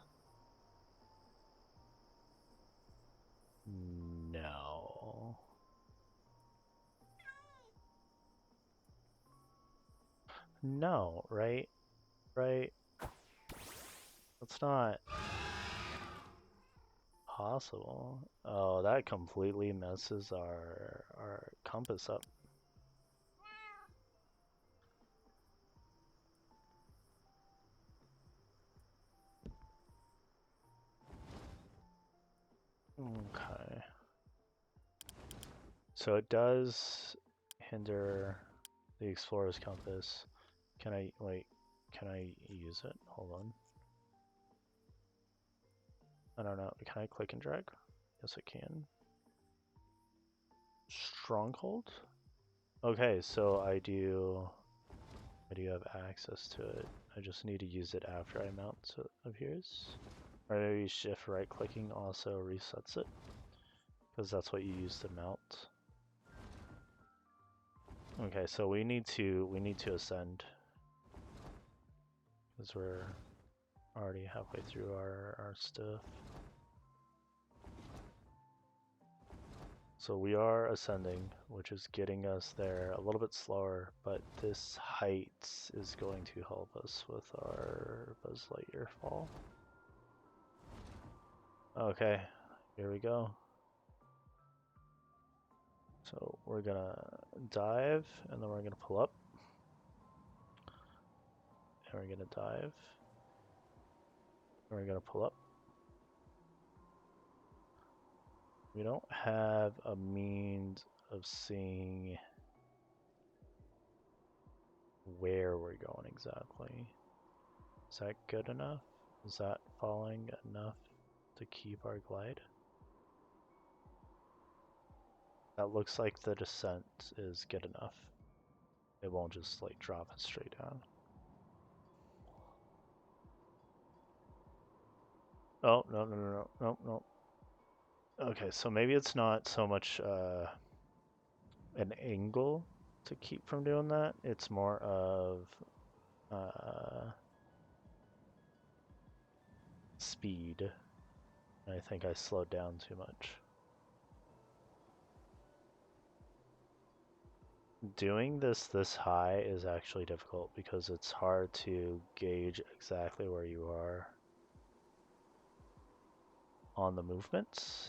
A: No. No, right? Right? That's not possible. Oh, that completely messes our compass up. Okay. So it does hinder the explorer's compass. Can I, wait, can I use it? Hold on. I don't know. Can I click and drag? Yes, I can. Stronghold? Okay, so I do have access to it. I just need to use it after I mount, so it appears. Or maybe shift right clicking also resets it, because that's what you use to mount. Okay, so we need to ascend, because we're already halfway through our stuff. So we are ascending, which is getting us there a little bit slower, but this height is going to help us with our Buzz Lightyear fall. Okay, here we go. So we're gonna dive, and then we're gonna pull up. And we're gonna dive. And we're gonna pull up. We don't have a means of seeing where we're going exactly. Is that good enough? Is that falling enough to keep our glide? That looks like the descent is good enough. It won't just like drop it straight down. Oh, no. Okay, so maybe it's not so much an angle to keep from doing that. It's more of speed. I think I slowed down too much. Doing this high is actually difficult because it's hard to gauge exactly where you are on the movements.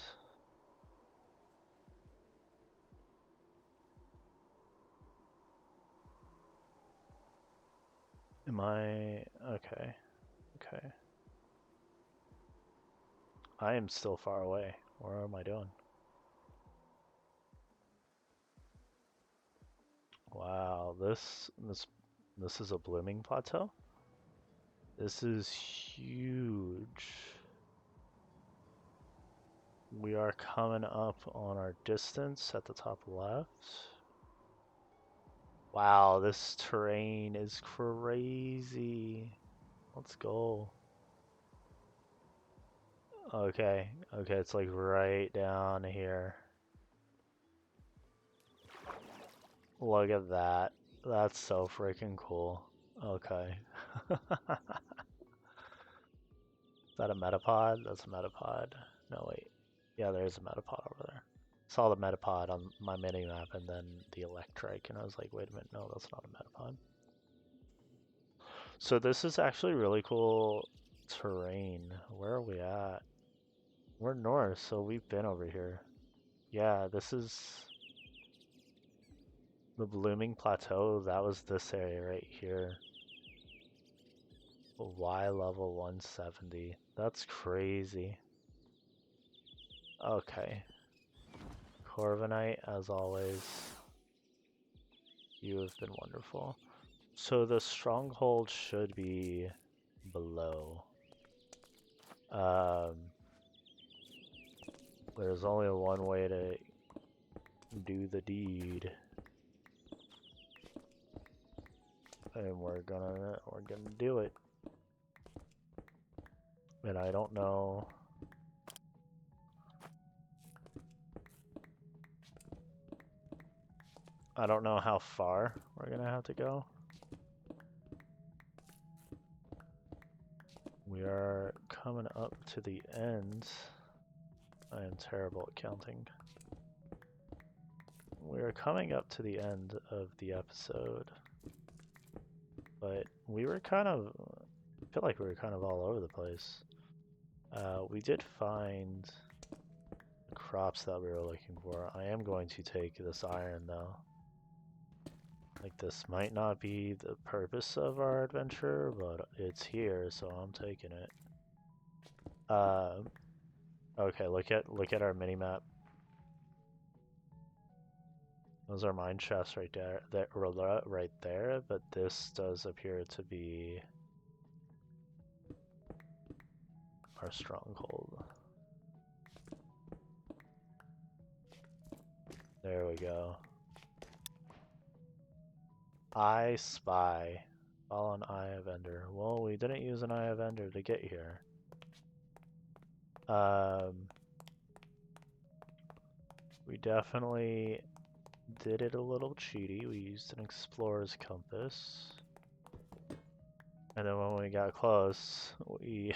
A: Am I okay? Okay. I am still far away. Where am I doing? Wow, this is a blooming plateau? This is huge. We are coming up on our distance at the top left. Wow, this terrain is crazy. Let's go. Okay, okay, it's like right down here. Look at that. That's so freaking cool. Okay. Is that a metapod? That's a metapod. No, wait. Yeah, there's a metapod over there. Saw the metapod on my mini map and then the electric, and I was like, wait a minute, no, that's not a metapod. So this is actually really cool terrain. Where are we at? We're north, so we've been over here. Yeah, this is the blooming plateau. That was this area right here. Y level 170. That's crazy. Okay. Corviknight, as always. You have been wonderful. So the stronghold should be below. There's only one way to do the deed. And we're gonna do it. And I don't know. I don't know how far we're gonna have to go. We are coming up to the end. I am terrible at counting. We are coming up to the end of the episode. But we were kind of, I feel like we were kind of all over the place. We did find the crops that we were looking for. I am going to take this iron though. Like, this might not be the purpose of our adventure, but it's here, so I'm taking it. Okay, look at our mini map. Those are mine chests right there, right there. But this does appear to be our stronghold. There we go. I spy. Follow an Eye of Ender. Well, we didn't use an Eye of Ender to get here. We definitely did it a little cheaty. We used an explorer's compass. And then when we got close, we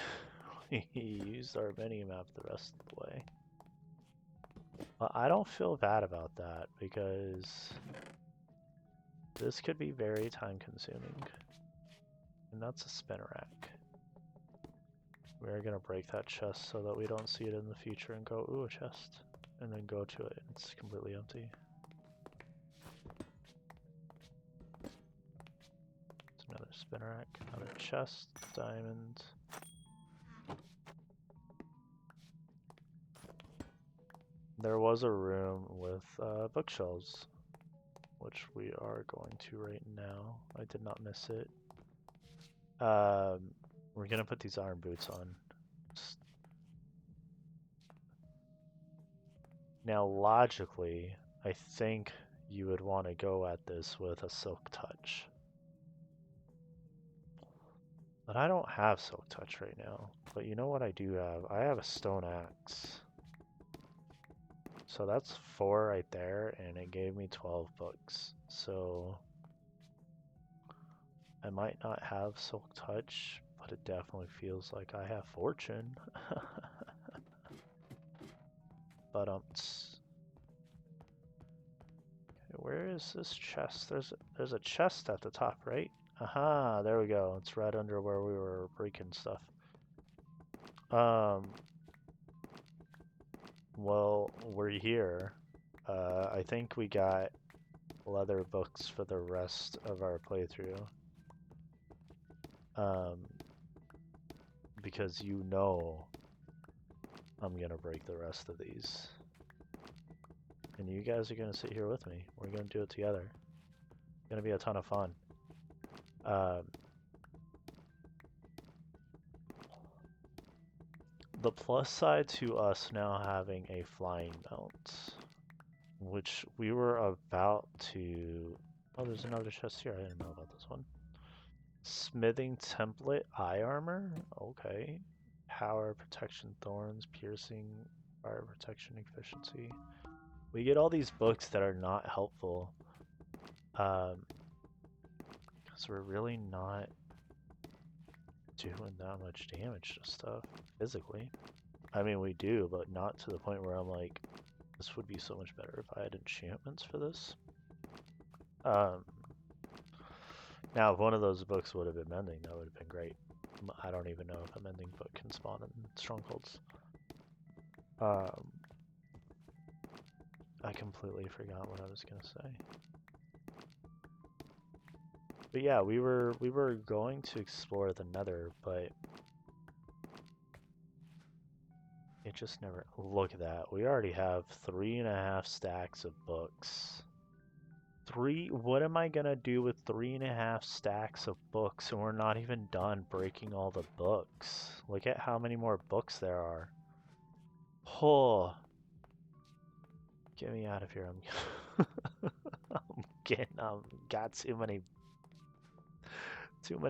A: used our mini-map the rest of the way. But I don't feel bad about that because this could be very time-consuming. And that's a spin rack. We're gonna break that chest so that we don't see it in the future and go, ooh, a chest. And then go to it and it's completely empty. It's another spin rack, another chest, diamond. There was a room with bookshelves, which we are going to right now. I did not miss it. We're gonna put these iron boots on. Now, logically, I think you would want to go at this with a silk touch. But I don't have silk touch right now. But you know what I do have? I have a stone axe. So that's 4 right there, and it gave me 12 books. So I might not have Silk Touch, but it definitely feels like I have Fortune. But where is this chest? There's a chest at the top, right? Aha, there we go. It's right under where we were breaking stuff. Well, we're here. I think we got leather books for the rest of our playthrough. Because you know I'm gonna break the rest of these. And you guys are gonna sit here with me. We're gonna do it together. It's gonna be a ton of fun. The plus side to us now having a flying mount, which we were about to... Oh, there's another chest here. I didn't know about this one. Smithing template eye armor? Okay. Power, protection, thorns, piercing, fire protection, efficiency. We get all these books that are not helpful. Because we're really not doing that much damage to stuff physically. I mean, we do, but not to the point where I'm like, this would be so much better if I had enchantments for this. Now, if one of those books would have been mending, that would have been great. I don't even know if a mending book can spawn in strongholds. I completely forgot what I was gonna say. But yeah, we were going to explore the Nether, but it just never... Look at that. We already have 3.5 stacks of books. What am I gonna do with 3.5 stacks of books and we're not even done breaking all the books? Look at how many more books there are. Oh, get me out of here. I'm getting got too many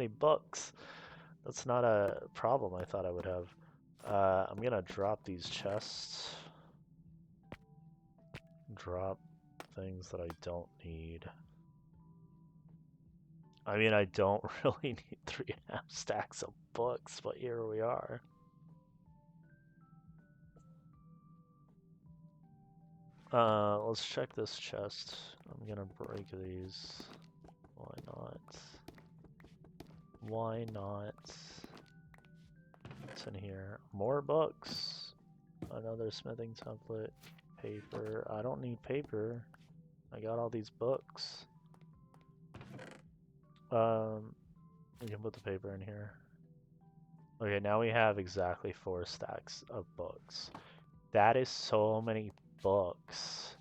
A: books. That's not a problem I thought I would have. I'm gonna drop these chests. Drop things that I don't need. I mean, I don't really need 3.5 stacks of books, but here we are. Let's check this chest. I'm gonna break these. Why not? Why not? What's in here? More books. Another smithing template. Paper. I don't need paper. I got all these books. We can put the paper in here. Okay, now we have exactly 4 stacks of books. That is so many books.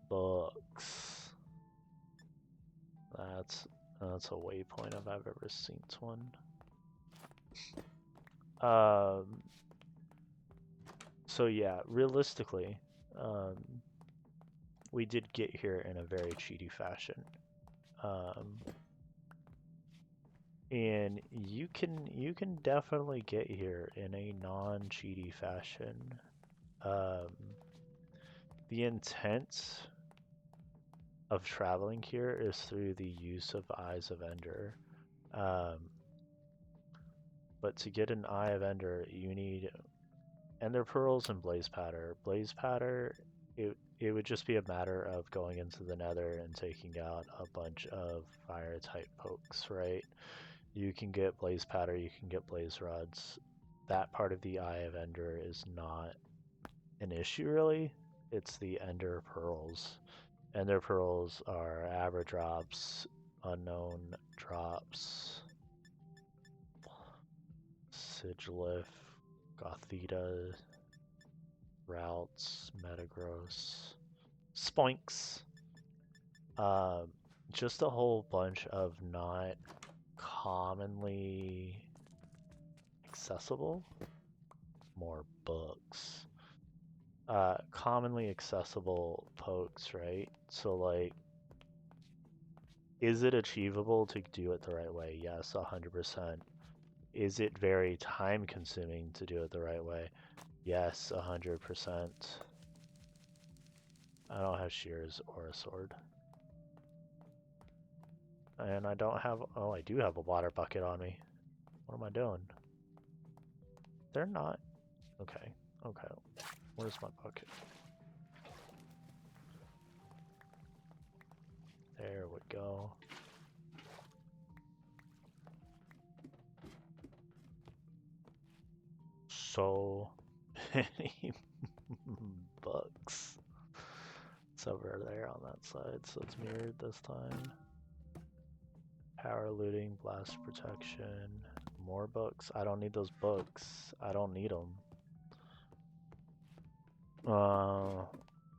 A: Books. That's a waypoint if I've ever seen one. So yeah, realistically, we did get here in a very cheaty fashion. And you can definitely get here in a non-cheaty fashion. The intent of traveling here is through the use of Eyes of Ender. But to get an Eye of Ender, you need Ender Pearls and Blaze Powder. Blaze Powder, it would just be a matter of going into the Nether and taking out a bunch of fire type pokes, right? You can get Blaze Powder, you can get Blaze Rods. That part of the Eye of Ender is not an issue really. It's the Ender Pearls. Ender Pearls are average drops, unknown drops, Sigilif, Gothita, Routes, Metagross, Spoinks. Just a whole bunch of not commonly accessible. More books. Commonly accessible pokes, right? So like, is it achievable to do it the right way? Yes, 100%. Is it very time consuming to do it the right way? Yes, 100%. I don't have shears or a sword. And I don't have... Oh, I do have a water bucket on me. What am I doing? They're not... Okay, okay. Where's my bucket? There we go. So many books. It's over there on that side, so it's mirrored this time. Power looting, blast protection, more books. I don't need those books. I don't need them.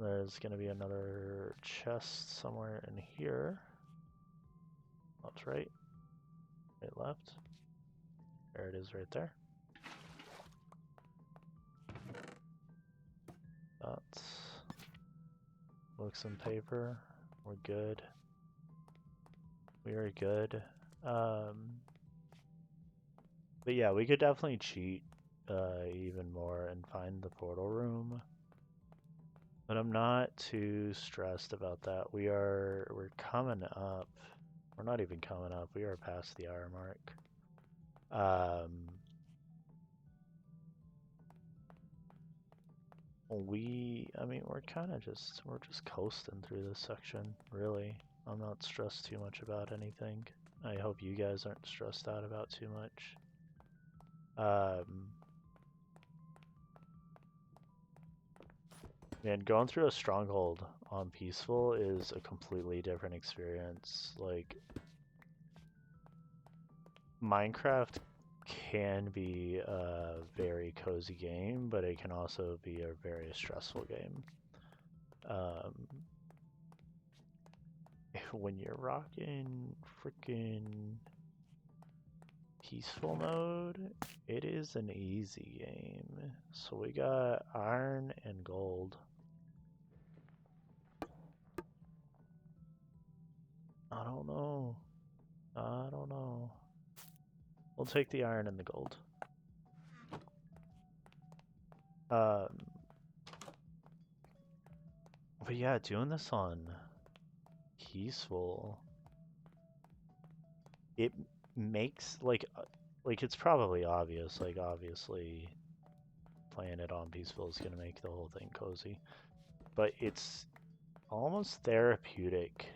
A: There's gonna be another chest somewhere in here. That's right. Right, left. There it is right there. That's books and paper. We're good. We are good. But yeah, we could definitely cheat even more and find the portal room. But I'm not too stressed about that. We're coming up. We're not even coming up. We are past the hour mark. I mean, we're just coasting through this section, really. I'm not stressed too much about anything. I hope you guys aren't stressed out about too much. Man, going through a stronghold on peaceful is a completely different experience. Like, Minecraft can be a very cozy game, but it can also be a very stressful game. When you're rocking freaking peaceful mode, it is an easy game. So we got iron and gold. I don't know. We'll take the iron and the gold. But yeah, doing this on peaceful, it makes like it's probably obvious. Like, obviously, playing it on peaceful is gonna make the whole thing cozy, but it's almost therapeutic.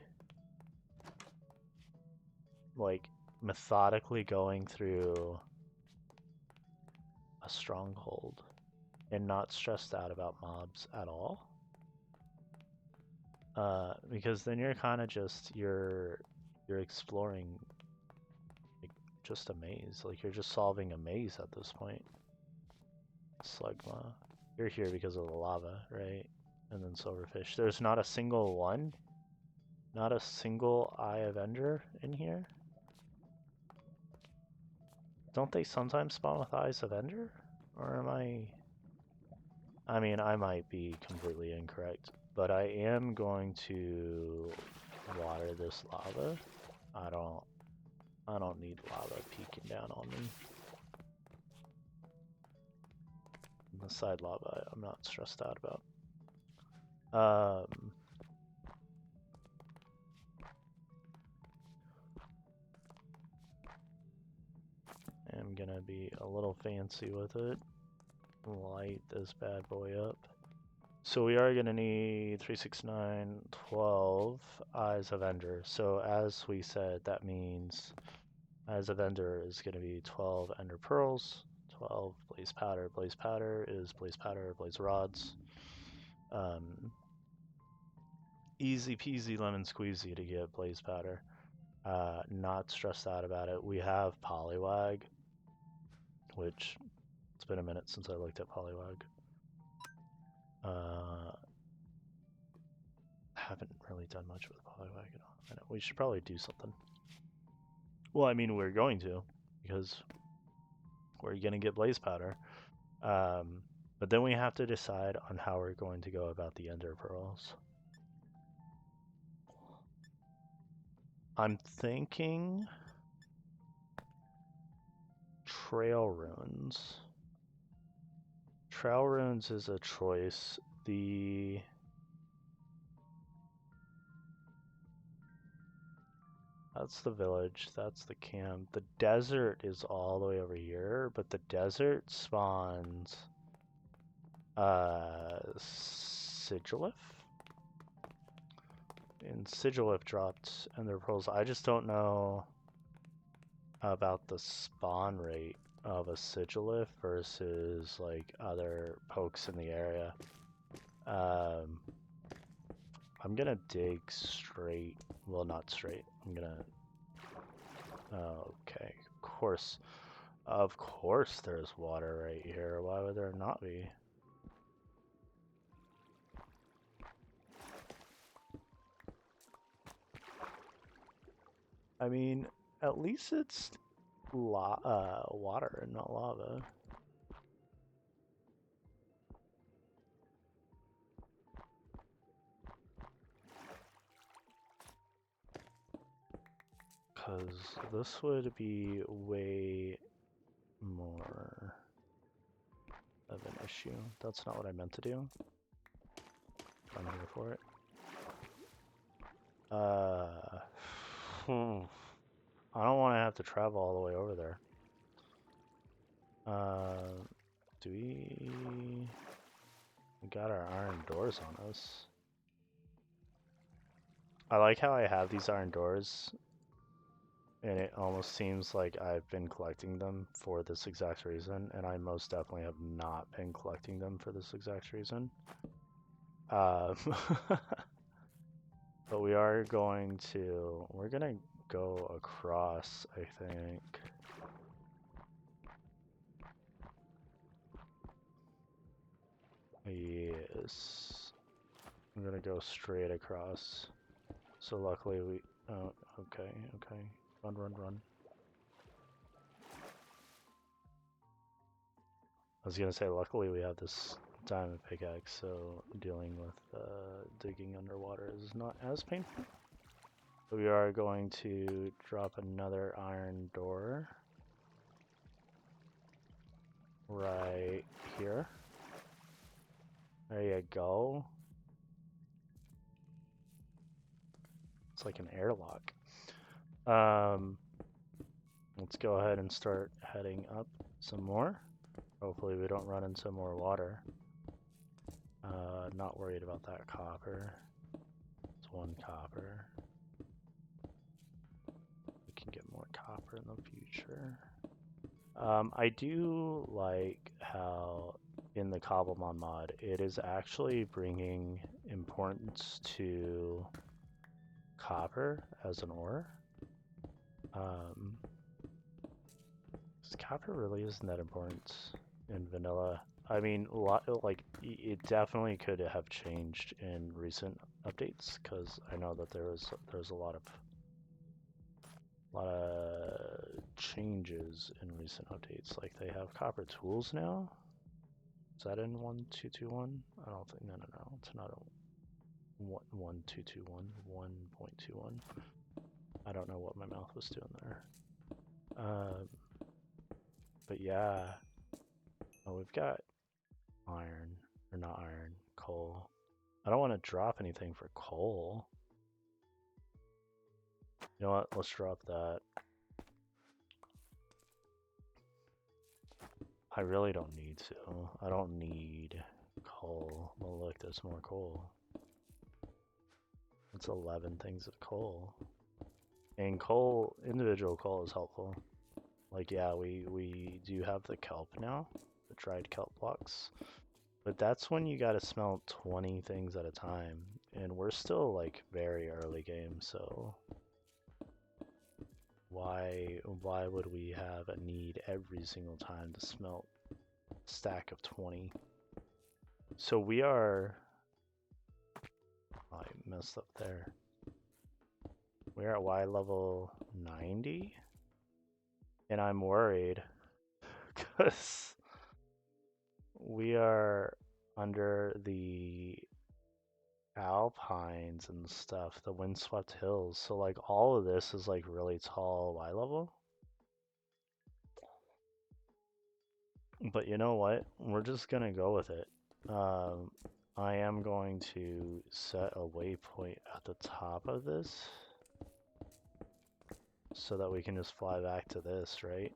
A: Like, methodically going through a stronghold and not stressed out about mobs at all. Because then you're kind of just you're exploring like just a maze. Like, you're just solving a maze at this point. Slugma, you're here because of the lava, right? And then silverfish. There's not a single one. Not a single Eye of Ender in here. Don't they sometimes spawn with Eyes of Ender? Or am I mean, I might be completely incorrect, but I am going to water this lava. I don't need lava peeking down on me. The side lava, I'm not stressed out about. I'm gonna be a little fancy with it. Light this bad boy up. So we are gonna need 3, 6, 9, 12 Eyes of Ender. So as we said, that means Eyes of Ender is gonna be 12 Ender Pearls, 12 Blaze Powder. Blaze Powder is Blaze Powder, Blaze Rods. Easy peasy lemon squeezy to get Blaze Powder. Not stressed out about it. We have Poliwag, which it's been a minute since I looked at Poliwag. Haven't really done much with Poliwag at all. We should probably do something. Well, I mean, we're going to, because we're going to get Blaze Powder. But then we have to decide on how we're going to go about the Ender Pearls. I'm thinking Trail Runes. Trail runes is a choice. That's the village, that's the camp. The desert is all the way over here, but the desert spawns Sigilif? And Sigilif dropped Ender Pearls. I just don't know about the spawn rate of a Sigilif versus like other pokes in the area. I'm gonna dig straight. Well, not straight. I'm gonna. Okay, of course, there's water right here. Why would there not be? I mean, at least it's water and not lava. Because this would be way more of an issue. That's not what I meant to do. I'm here for it. I don't want to have to travel all the way over there. We got our iron doors on us. I like how I have these iron doors, and it almost seems like I've been collecting them for this exact reason, and I most definitely have not been collecting them for this exact reason. But we're gonna go across, I think. Yes. I'm gonna go straight across. So luckily we... Oh, okay. Run. I was gonna say, luckily we have this diamond pickaxe, so dealing with digging underwater is not as painful. But we are going to drop another iron door right here. There you go. It's like an airlock. Let's go ahead and start heading up some more. Hopefully we don't run into more water. Not worried about that copper. It's 1 copper. We can get more copper in the future. I do like how in the Cobblemon mod, it is actually bringing importance to copper as an ore. Copper really isn't that important in vanilla. I mean, like it definitely could have changed in recent updates, because I know that there's a lot of changes in recent updates. Like they have copper tools now. Is that in 1.221? I don't think. No. It's not a 1.221. 1.21. I don't know what my mouth was doing there. But yeah. Oh, we've got iron, or not iron, coal. I don't want to drop anything for coal. You know what? Let's drop that. I really don't need to. I don't need coal. Well, look, there's more coal. It's 11 things of coal. And coal, individual coal is helpful. Like, yeah, we do have the kelp now, the dried kelp blocks. But that's when you gotta smelt 20 things at a time. And we're still, like, very early game, so... Why would we have a need every single time to smelt a stack of 20? So we are... Oh, I messed up there. We're at Y level 90? And I'm worried because we are under the Alpines and stuff, the windswept hills. So like all of this is like really tall Y level. But you know what? We're just gonna go with it. I am going to set a waypoint at the top of this so that we can just fly back to this, right?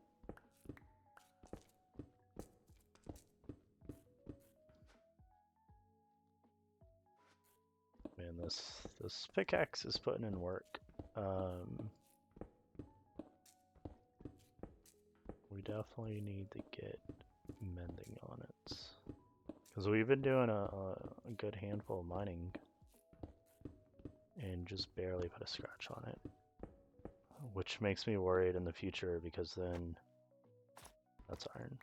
A: Man, this pickaxe is putting in work. We definitely need to get mending on it. Because we've been doing a good handful of mining and just barely put a scratch on it. Which makes me worried in the future because then that's iron.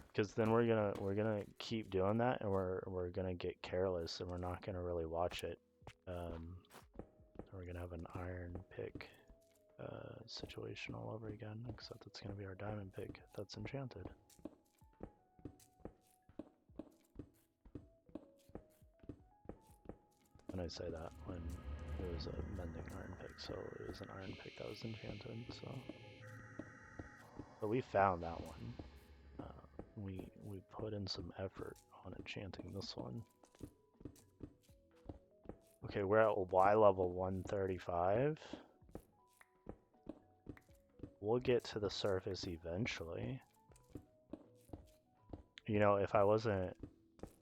A: Because then we're gonna keep doing that and we're gonna get careless and we're not gonna really watch it. We're gonna have an iron pick situation all over again, except it's gonna be our diamond pick that's enchanted. When I say that, when it was a mending iron pick, so it was an iron pick that was enchanted. So, but we found that one. We put in some effort on enchanting this one. Okay, we're at Y level 135. We'll get to the surface eventually. You know, if I wasn't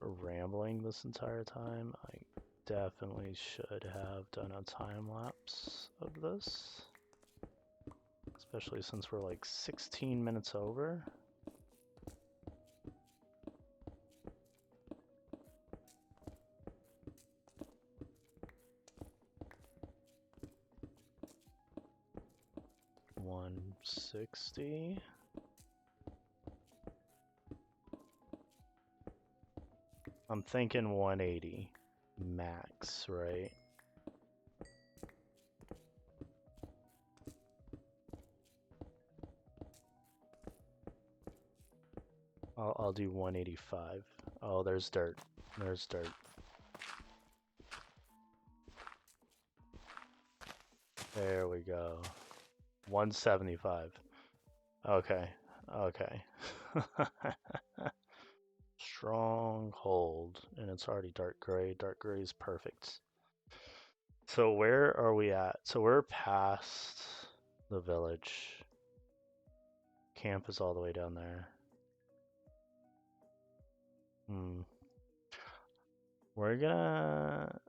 A: rambling this entire time, I definitely should have done a time lapse of this. Especially since we're like 16 minutes over. $160. I'm thinking 180 max, right? I'll do 185. Oh, there's dirt. There's dirt. There we go. 175. Okay. Okay. Stronghold. And it's already dark gray. Dark gray is perfect. So where are we at? So we're past the village. Camp is all the way down there. We're gonna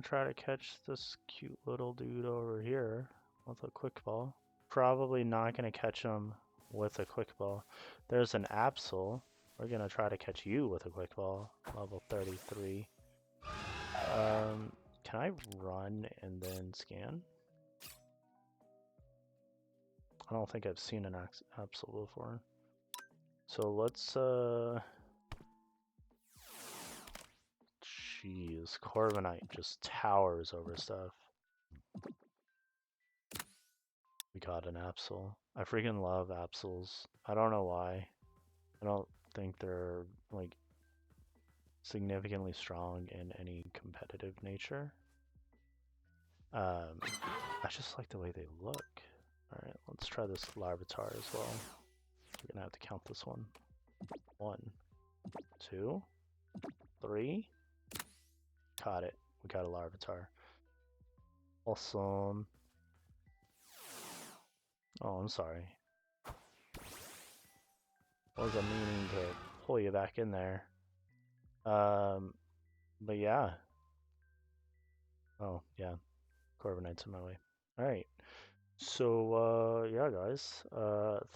A: try to catch this cute little dude over here with a quick ball. Probably not gonna catch him with a quick ball. There's an Absol. We're gonna try to catch you with a quick ball. Level 33. Can I run and then scan? I don't think I've seen an Absol before. So let's jeez, Corviknight just towers over stuff. We got an Absol. I freaking love Absols. I don't know why. I don't think they're like significantly strong in any competitive nature. I just like the way they look. Alright, let's try this Larvitar as well. We're gonna have to count this one. 1, 2, 3. Caught it. We got a Larvitar. Awesome. Oh, I'm sorry. Wasn't meaning to pull you back in there. But yeah. Oh, yeah. Corviknight's in my way. Alright. So, yeah, guys.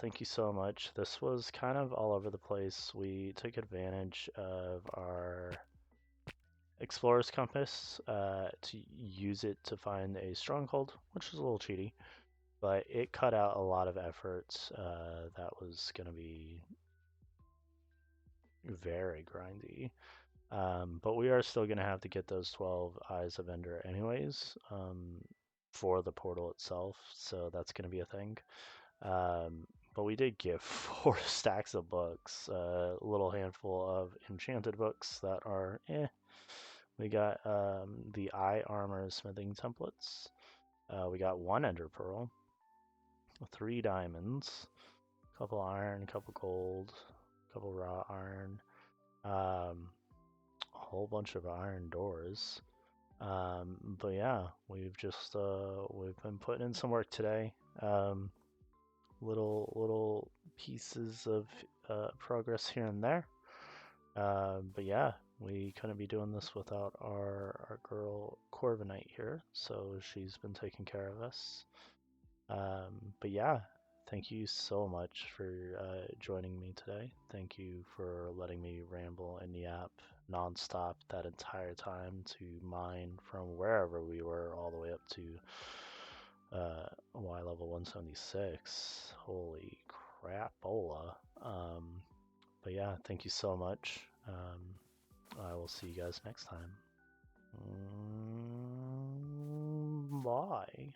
A: Thank you so much. This was kind of all over the place. We took advantage of our Explorer's Compass to use it to find a stronghold, which is a little cheaty. But it cut out a lot of efforts that was going to be very grindy. But we are still going to have to get those 12 Eyes of Ender anyways for the portal itself, so that's going to be a thing. But we did get 4 stacks of books, a little handful of enchanted books that are We got the eye armor smithing templates. We got 1 ender pearl, 3 diamonds, couple iron, couple gold, couple raw iron, a whole bunch of iron doors. But yeah, we've just we've been putting in some work today. Little pieces of progress here and there. But yeah, we couldn't be doing this without our girl Corviknight here, so she's been taking care of us. But yeah, thank you so much for joining me today. Thank you for letting me ramble in the app nonstop that entire time to mine from wherever we were all the way up to Y level 176. Holy crapola. But yeah, thank you so much. I will see you guys next time. Bye.